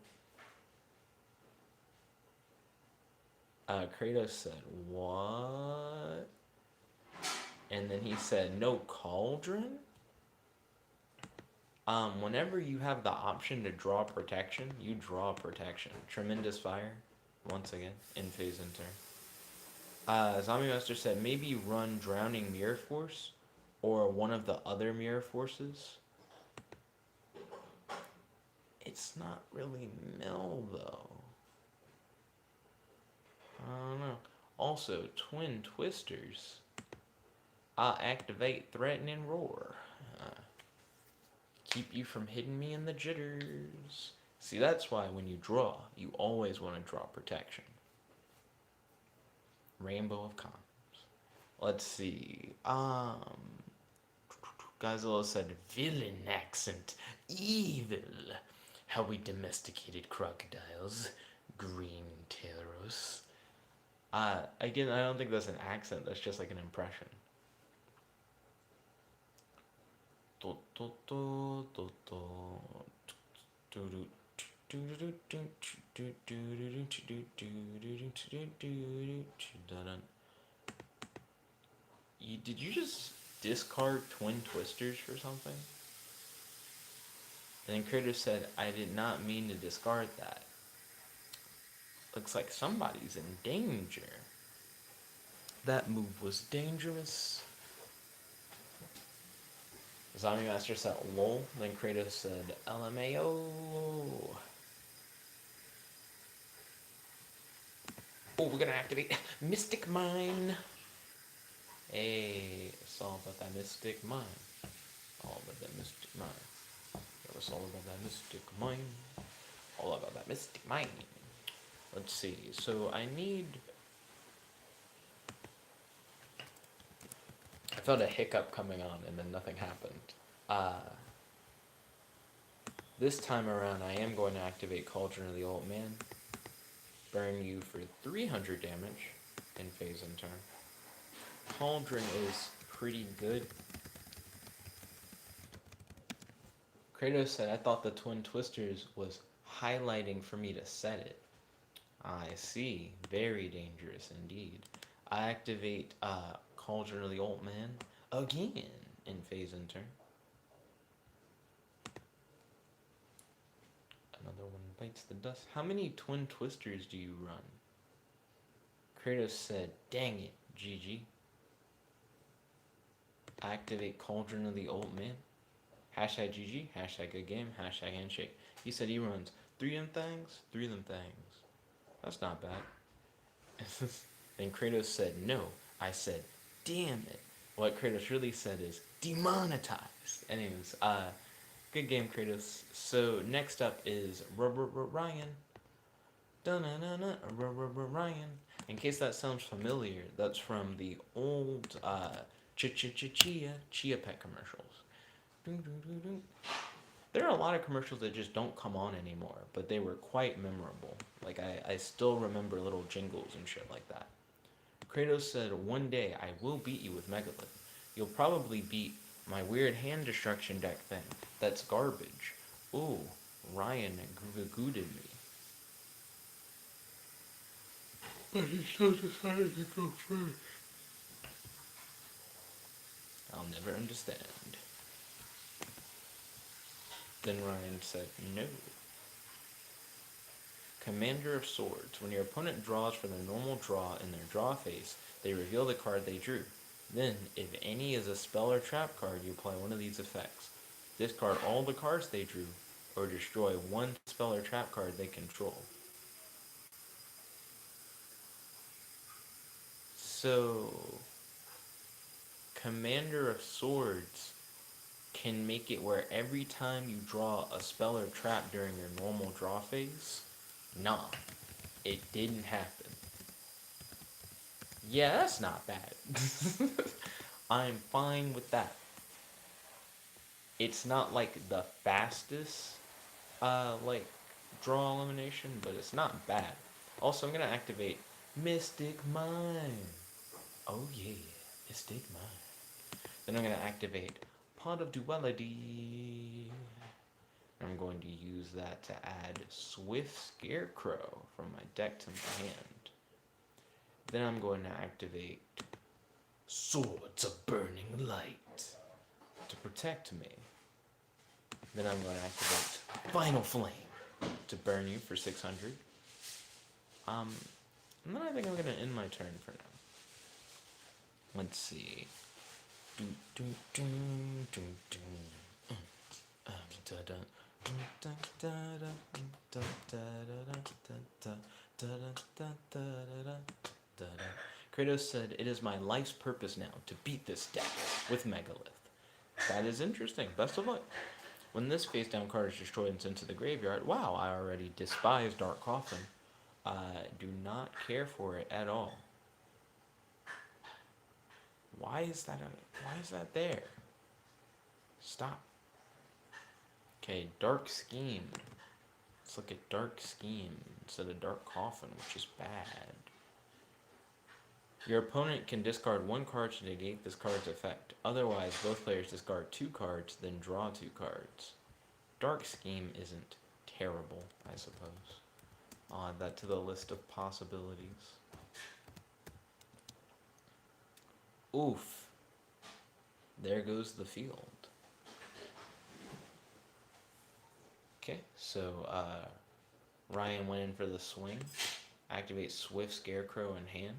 Kratos said, what? And then he said, no cauldron? Whenever you have the option to draw protection, you draw protection. Tremendous fire, once again, in phase and turn. Zombie Master said, maybe run Drowning Mirror Force, or one of the other Mirror Forces. It's not really mill, though. I don't know. Also, Twin Twisters. Activate Threaten and Roar. Keep you from hitting me in the jitters. See, that's why when you draw, you always want to draw protection. Rainbow of Comms. Let's see. Godzilla said, villain accent. Evil. How we domesticated crocodiles. Green Teros. Again, I don't think that's an accent. That's just like an impression. Did you just discard Twin Twisters for something? And then Kratos said, I did not mean to discard that. Looks like somebody's in danger. That move was dangerous. Zombie Master said lol, then Kratos said LMAO. Oh, we're gonna activate Mystic Mine. Hey, it's all about that Mystic Mine. All about that Mystic Mine. It's all about that Mystic Mine. All about that Mystic Mine. Let's see, so I felt a hiccup coming on and then nothing happened. This time around I am going to activate Cauldron of the Old Man. Burn you for 300 damage in phase and turn. Cauldron is pretty good. Kratos said, I thought the Twin Twisters was highlighting for me to set it. I see. Very dangerous indeed. I activate Cauldron of the Old Man again in phase and turn. Another one bites the dust. How many Twin Twisters do you run? Kratos said, dang it, GG. Activate Cauldron of the Old Man. Hashtag GG, hashtag good game, hashtag handshake. He said he runs 3 of them things, 3 of them things. That's not bad. Then Kratos said no. I said, damn it. What Kratos really said is demonetized. Anyways, good game, Kratos. So next up is Ryan. Ryan. In case that sounds familiar, that's from the old Chia Pet commercials. There are a lot of commercials that just don't come on anymore, but they were quite memorable. Like, I still remember little jingles and shit like that. Kratos said, one day I will beat you with Megalith. You'll probably beat my weird hand destruction deck thing. That's garbage. Ooh, Ryan gooted me. But he still decided to go first. I'll never understand. Then Ryan said, no. Commander of Swords. When your opponent draws for their normal draw in their draw phase, they reveal the card they drew. Then, if any is a spell or trap card, you apply one of these effects. Discard all the cards they drew, or destroy one spell or trap card they control. So, Commander of Swords can make it where every time you draw a spell or trap during your normal draw phase, nah, it didn't happen. Yeah, that's not bad. I'm fine with that. It's not like the fastest, like draw elimination, but it's not bad. Also, I'm gonna activate Mystic Mine. Oh yeah, Mystic Mine. Then I'm gonna activate Pot of Duality. I'm going to use that to add Swift Scarecrow from my deck to my hand. Then I'm going to activate Swords of Burning Light to protect me. Then I'm going to activate Final Flame to burn you for 600. And then I think I'm going to end my turn for now. Let's see. Kratos said, "It is my life's purpose now to beat this deck with Megalith." That is interesting. Best of luck. When this face down card is destroyed and sent to the graveyard, wow, I already despise Dark Coffin. I do not care for it at all. Why is that there? Stop. Okay, Dark Scheme. Let's look at Dark Scheme instead of Dark Coffin, which is bad. Your opponent can discard one card to negate this card's effect. Otherwise, both players discard 2 cards, then draw 2 cards. Dark Scheme isn't terrible, I suppose. I'll add that to the list of possibilities. Oof. There goes the field. Okay, so Ryan went in for the swing. Activate Swift Scarecrow in hand.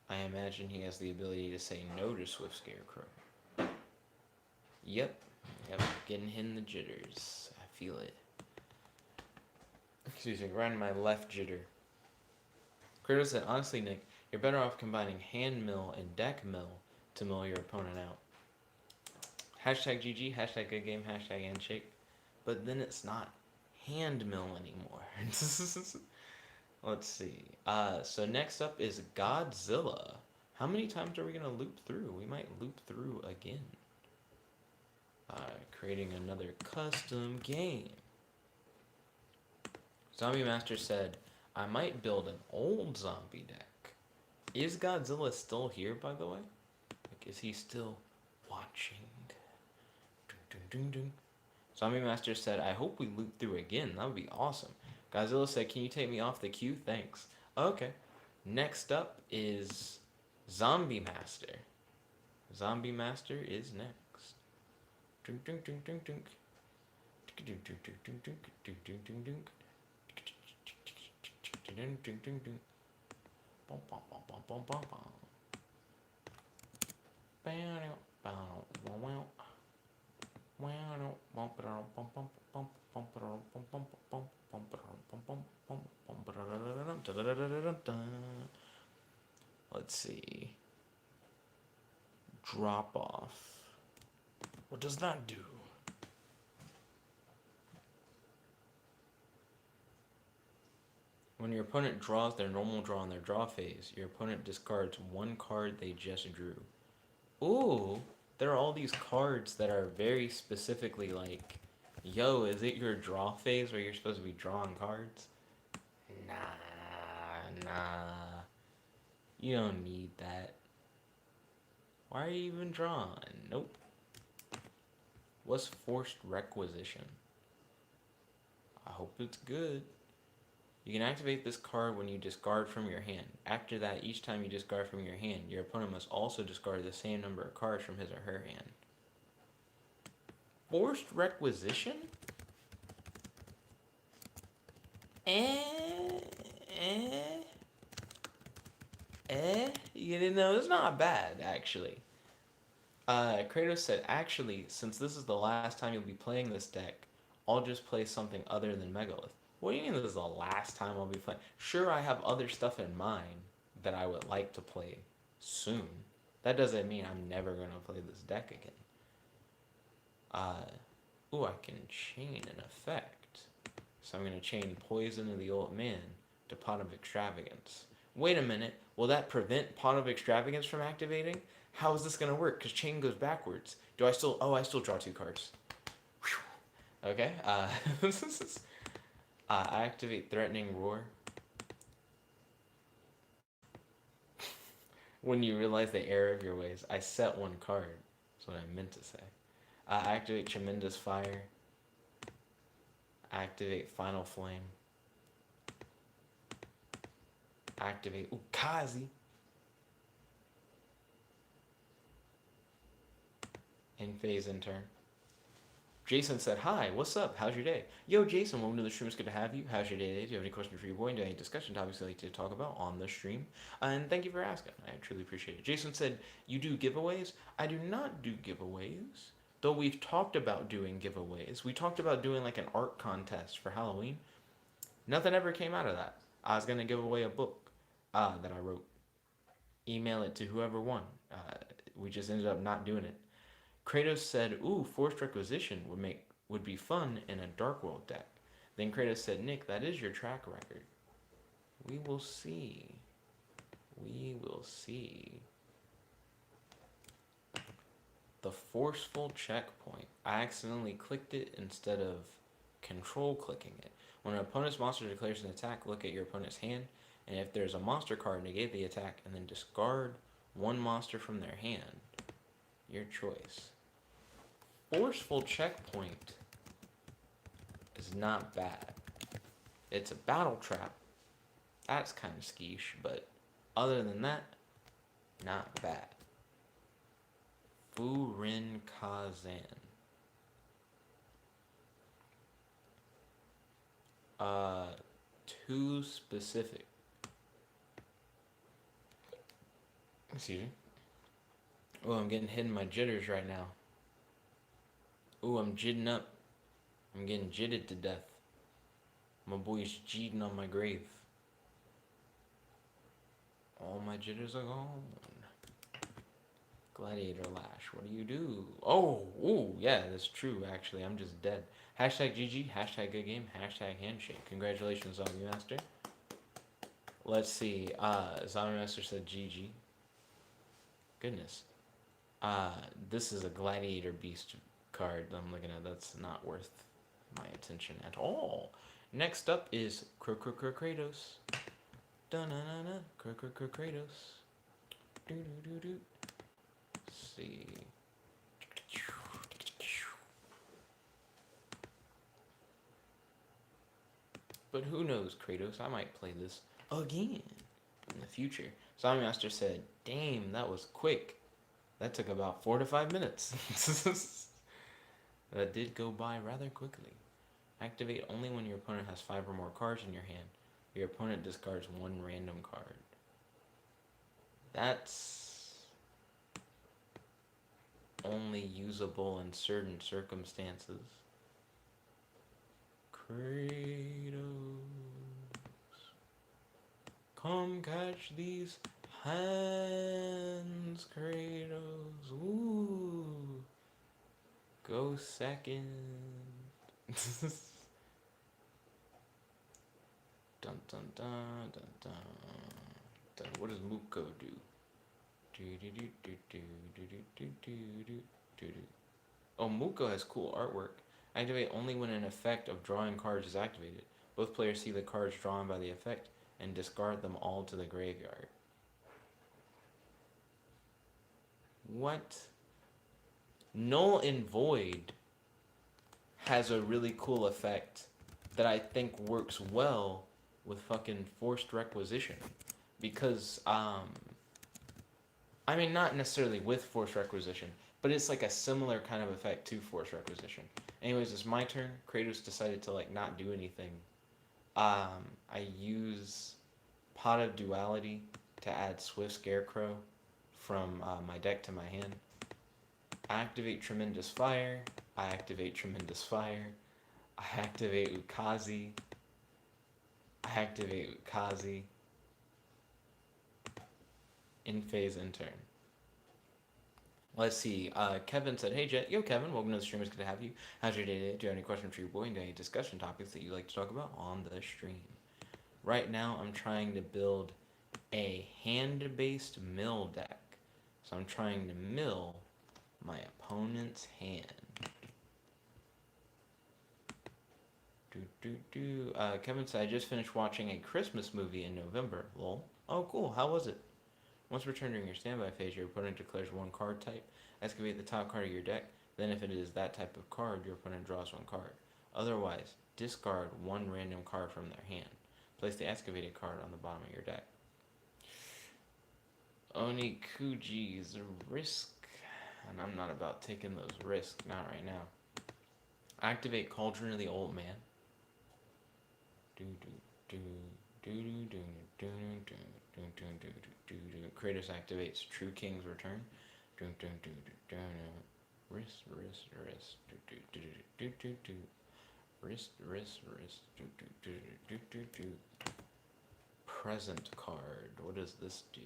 I imagine he has the ability to say no to Swift Scarecrow. Yep, getting him the jitters. I feel it. Excuse me, right in my left jitter. Kratos said, "Honestly, Nick, you're better off combining hand mill and deck mill to mill your opponent out." Hashtag GG, hashtag good game, hashtag handshake. But then it's not hand mill anymore. Let's see. So next up is Godzilla. How many times are we going to loop through? We might loop through again. Creating another custom game. Zombie Master said, "I might build an old zombie deck." Is Godzilla still here, by the way? Like, is he still watching? Dun, dun, dun, dun. Zombie Master said, "I hope we loop through again. That would be awesome." Godzilla said, "Can you take me off the queue? Thanks." Okay. Next up is Zombie Master. Zombie Master is next. Dunk, dunk, dunk, dunk, dunk. Dunk, dunk, dunk, dunk, dunk, dunk, dunk, dunk, dunk. Dunk, dunk, dunk, dunk. Bum, bum, bum, bum, bum, bum, bum. Bow, bow, wow, wow. Let's see. Drop off. What does that do? When your opponent draws their normal draw in their draw phase, your opponent discards 1 card they just drew. Ooh, there are all these cards that are very specifically like, yo, is it your draw phase where you're supposed to be drawing cards? Nah. You don't need that. Why are you even drawing? Nope. What's forced requisition? I hope it's good. You can activate this card when you discard from your hand. After that, each time you discard from your hand, your opponent must also discard the same number of cards from his or her hand. Forced requisition? You know, it's not bad, actually. Kratos said, "Actually, since this is the last time you'll be playing this deck, I'll just play something other than Megalith." What do you mean this is the last time I'll be playing? Sure, I have other stuff in mind that I would like to play soon. That doesn't mean I'm never going to play this deck again. Ooh, I can chain an effect. So I'm going to chain Poison of the Old Man to Pot of Extravagance. Wait a minute, will that prevent Pot of Extravagance from activating? How is this gonna work? Because chain goes backwards. Do I still? Oh, I still draw 2 cards. Whew. Okay. I activate threatening roar. When you realize the error of your ways, I set 1 card. That's what I meant to say. I activate tremendous fire. Activate final flame. Activate Ukazi. In phase in turn. Jason said, "Hi, what's up? How's your day?" Yo, Jason, welcome to the stream. It's good to have you. How's your day today? Do you have any questions for your boy? Do you have any discussion topics you'd like to talk about on the stream? And thank you for asking. I truly appreciate it. Jason said, "You do giveaways?" I do not do giveaways, though we've talked about doing giveaways. We talked about doing like an art contest for Halloween. Nothing ever came out of that. I was gonna give away a book that I wrote. Email it to whoever won. We just ended up not doing it. Kratos said, "Ooh, forced requisition would be fun in a Dark World deck." Then Kratos said, "Nick, that is your track record." We will see. We will see. The forceful checkpoint. I accidentally clicked it instead of control clicking it. When an opponent's monster declares an attack, look at your opponent's hand, and if there's a monster card, negate the attack, and then discard 1 monster from their hand. Your choice. Forceful checkpoint is not bad. It's a battle trap. That's kind of skeesh, but other than that, not bad. Furin Kazan. Too specific. Excuse me. Oh, I'm getting hit in my jitters right now. Ooh, I'm jidding up. I'm getting jitted to death. My boy's cheating on my grave. All my jitters are gone. Gladiator Lash, what do you do? Oh, ooh, yeah, that's true, actually. I'm just dead. Hashtag GG, hashtag good game, hashtag handshake. Congratulations, Zombie Master. Let's see. Zombie Master said GG. Goodness. This is a Gladiator Beast card I'm looking at. That's not worth my attention at all. Next up is Kratos. Da-na-na-na. Kratos. Do-do-do-do. Let's see. But who knows, Kratos? I might play this again in the future. Zombie Master said, "Damn, that was quick. That took about 4 to 5 minutes." That did go by rather quickly. Activate only when your opponent has 5 or more cards in your hand. Your opponent discards 1 random card. That's only usable in certain circumstances. Kratos, come catch these hands, Kratos. Ooh, go second. Dun dun dun dun dun. Dun. What does Muko do? Oh, Muko has cool artwork. Activate only when an effect of drawing cards is activated. Both players see the cards drawn by the effect and discard them all to the graveyard. What? Null and Void has a really cool effect that I think works well with fucking Forced Requisition. Because, I mean, not necessarily with Forced Requisition, but it's like a similar kind of effect to Forced Requisition. Anyways, it's my turn. Kratos decided to, like, not do anything. I use Pot of Duality to add Swift Scarecrow from my deck to my hand. I activate Tremendous Fire. I activate Tremendous Fire. I activate Ukazi. I activate Ukazi. In phase, in turn. Let's see. Kevin said, "Hey Jet, yo Kevin, welcome to the stream. It's good to have you. How's your day today? Do you have any questions for your boy? And any discussion topics that you'd like to talk about on the stream?" Right now, I'm trying to build a hand-based mill deck. So I'm trying to mill my opponent's hand. Kevin said, I just finished watching a Christmas movie in November. Lol. Oh, cool. How was it? Once returned during your standby phase, your opponent declares one card type. Excavate the top card of your deck. Then, if it is that type of card, your opponent draws one card. Otherwise, discard one random card from their hand. Place the excavated card on the bottom of your deck. Onikuji's risk. And I'm not about taking those risks. Not right now. Activate Cauldron of the Old Man. Kratos activates True King's Return. Wrist. Present card. What does this do?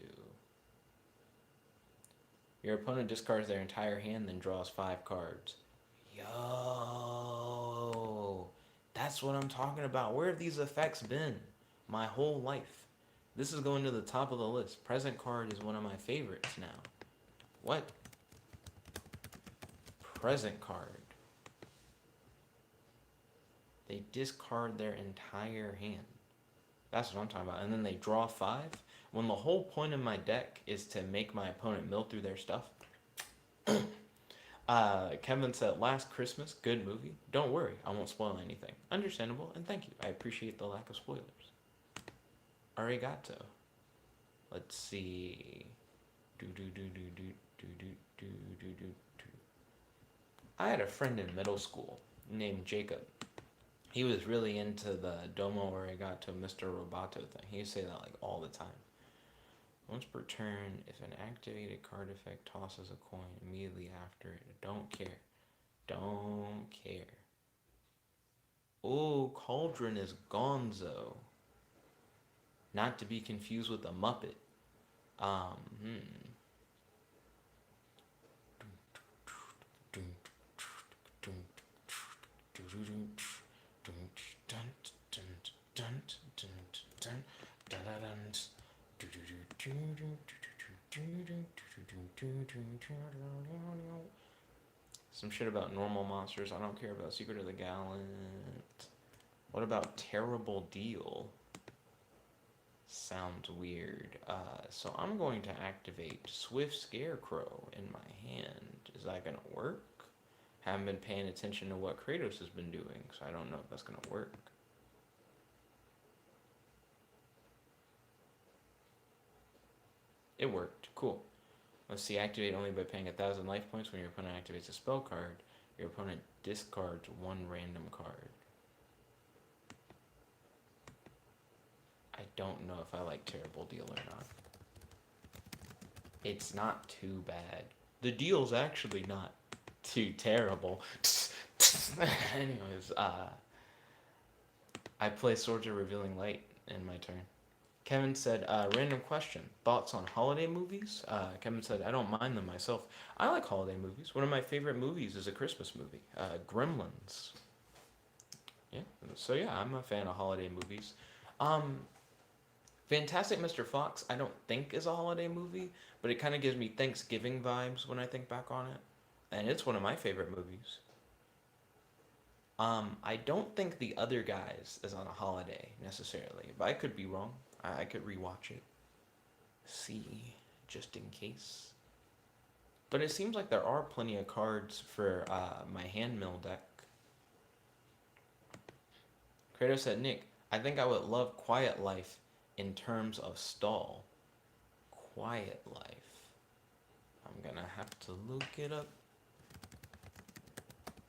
Your opponent discards their entire hand, then draws 5 cards. Yo, that's what I'm talking about. Where have these effects been my whole life? This is going to the top of the list. Present card is one of my favorites now. What? Present card. They discard their entire hand. That's what I'm talking about. And then they draw 5. When the whole point of my deck is to make my opponent mill through their stuff. Kevin said, last Christmas, good movie. Don't worry, I won't spoil anything. Understandable, and thank you. I appreciate the lack of spoilers. Arigato. Let's see. I had a friend in middle school named Jacob. He was really into the Domo Arigato Mr. Roboto thing. He would say that like all the time. Once per turn, if an activated card effect tosses a coin immediately after it, don't care. Don't care. Oh, Cauldron is Gonzo. Not to be confused with a Muppet. Some shit about normal monsters. I don't care about Secret of the Gallant. What about Terrible Deal? Sounds weird. So I'm going to activate Swift Scarecrow in my hand. Is that going to work? Haven't been paying attention to what Kratos has been doing, so I don't know if that's going to work. It worked. Cool. Let's see. Activate only by paying 1,000 life points. When your opponent activates a spell card, your opponent discards one random card. I don't know if I like Terrible Deal or not. It's not too bad. The deal's actually not too terrible. Anyways, I play Swords of Revealing Light in my turn. Kevin said, random question. Thoughts on holiday movies? Kevin said, I don't mind them myself. I like holiday movies. One of my favorite movies is a Christmas movie. Gremlins. Yeah, so yeah, I'm a fan of holiday movies. Fantastic Mr. Fox, I don't think is a holiday movie, but it kind of gives me Thanksgiving vibes when I think back on it. And it's one of my favorite movies. I don't think The Other Guys is on a holiday necessarily, but I could be wrong. I could rewatch it. See, just in case. But it seems like there are plenty of cards for my hand mill deck. Kratos said, Nick, I think I would love Quiet Life in terms of stall. Quiet Life. I'm gonna have to look it up.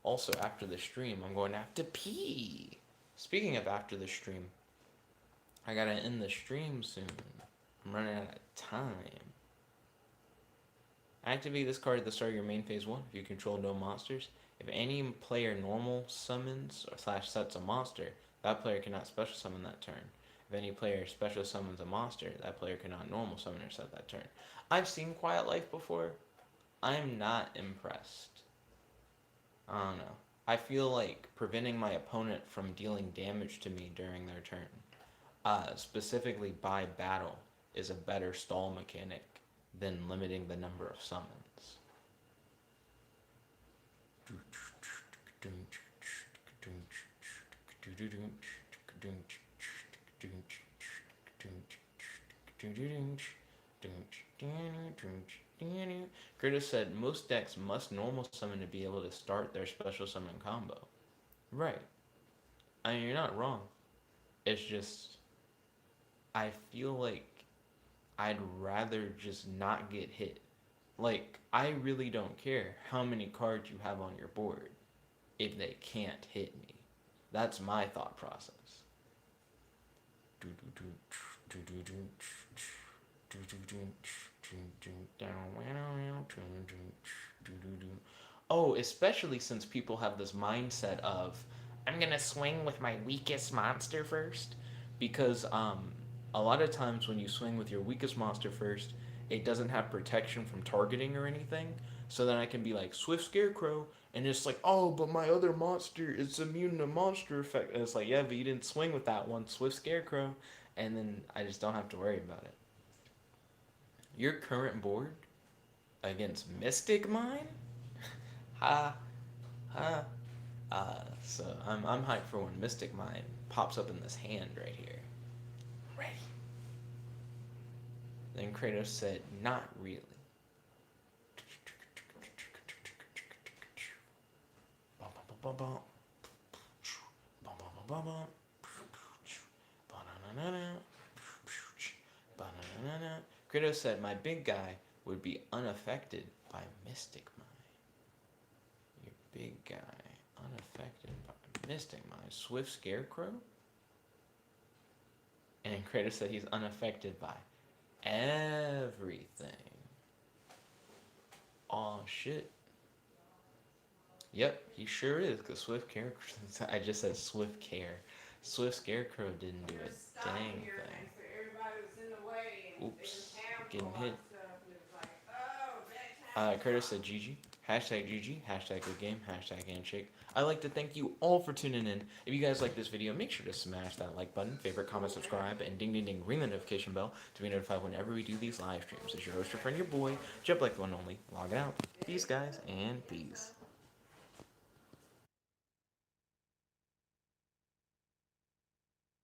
Also, after the stream, I'm going to have to pee. Speaking of after the stream, I gotta end the stream soon. I'm running out of time. Activate this card at the start of your main phase 1 if you control no monsters. If any player normal summons or / sets a monster, that player cannot special summon that turn. If any player special summons a monster, that player cannot normal summon or set that turn. I've seen Quiet Life before. I'm not impressed. I don't know. I feel like preventing my opponent from dealing damage to me during their turn, specifically by battle, is a better stall mechanic than limiting the number of summons. Critter said most decks must normal summon to be able to start their special summon combo. Right. I mean, you're not wrong. It's just, I feel like I'd rather just not get hit. Like, I really don't care how many cards you have on your board if they can't hit me. That's my thought process. Oh, especially since people have this mindset of, I'm gonna swing with my weakest monster first. Because a lot of times when you swing with your weakest monster first, it doesn't have protection from targeting or anything. So then I can be like, Swift Scarecrow, and it's like, oh, but my other monster is immune to monster effect. And it's like, yeah, but you didn't swing with that one, Swift Scarecrow. And then I just don't have to worry about it. Your current board against Mystic Mine? Ha, ha. So I'm hyped for when Mystic Mine pops up in this hand right here. Ready. Then Kratos said, not really. Kratos said, my big guy would be unaffected by Mystic Mine. Your big guy, unaffected by Mystic Mine. Swift Scarecrow? And Kratos said he's unaffected by everything. Aw, shit. Yep, he sure is, because Swift Scarecrow, I just said Swift Care. Swift Scarecrow didn't do a dang thing. Oops, getting hit. Curtis said GG. Hashtag GG, hashtag good game, hashtag handshake. I'd like to thank you all for tuning in. If you guys like this video, make sure to smash that like button, favorite, comment, subscribe, and ding ding ding, ring the notification bell to be notified whenever we do these live streams. It's your host, your friend, your boy, Jet Black the one only. Log out. Peace, guys, and peace.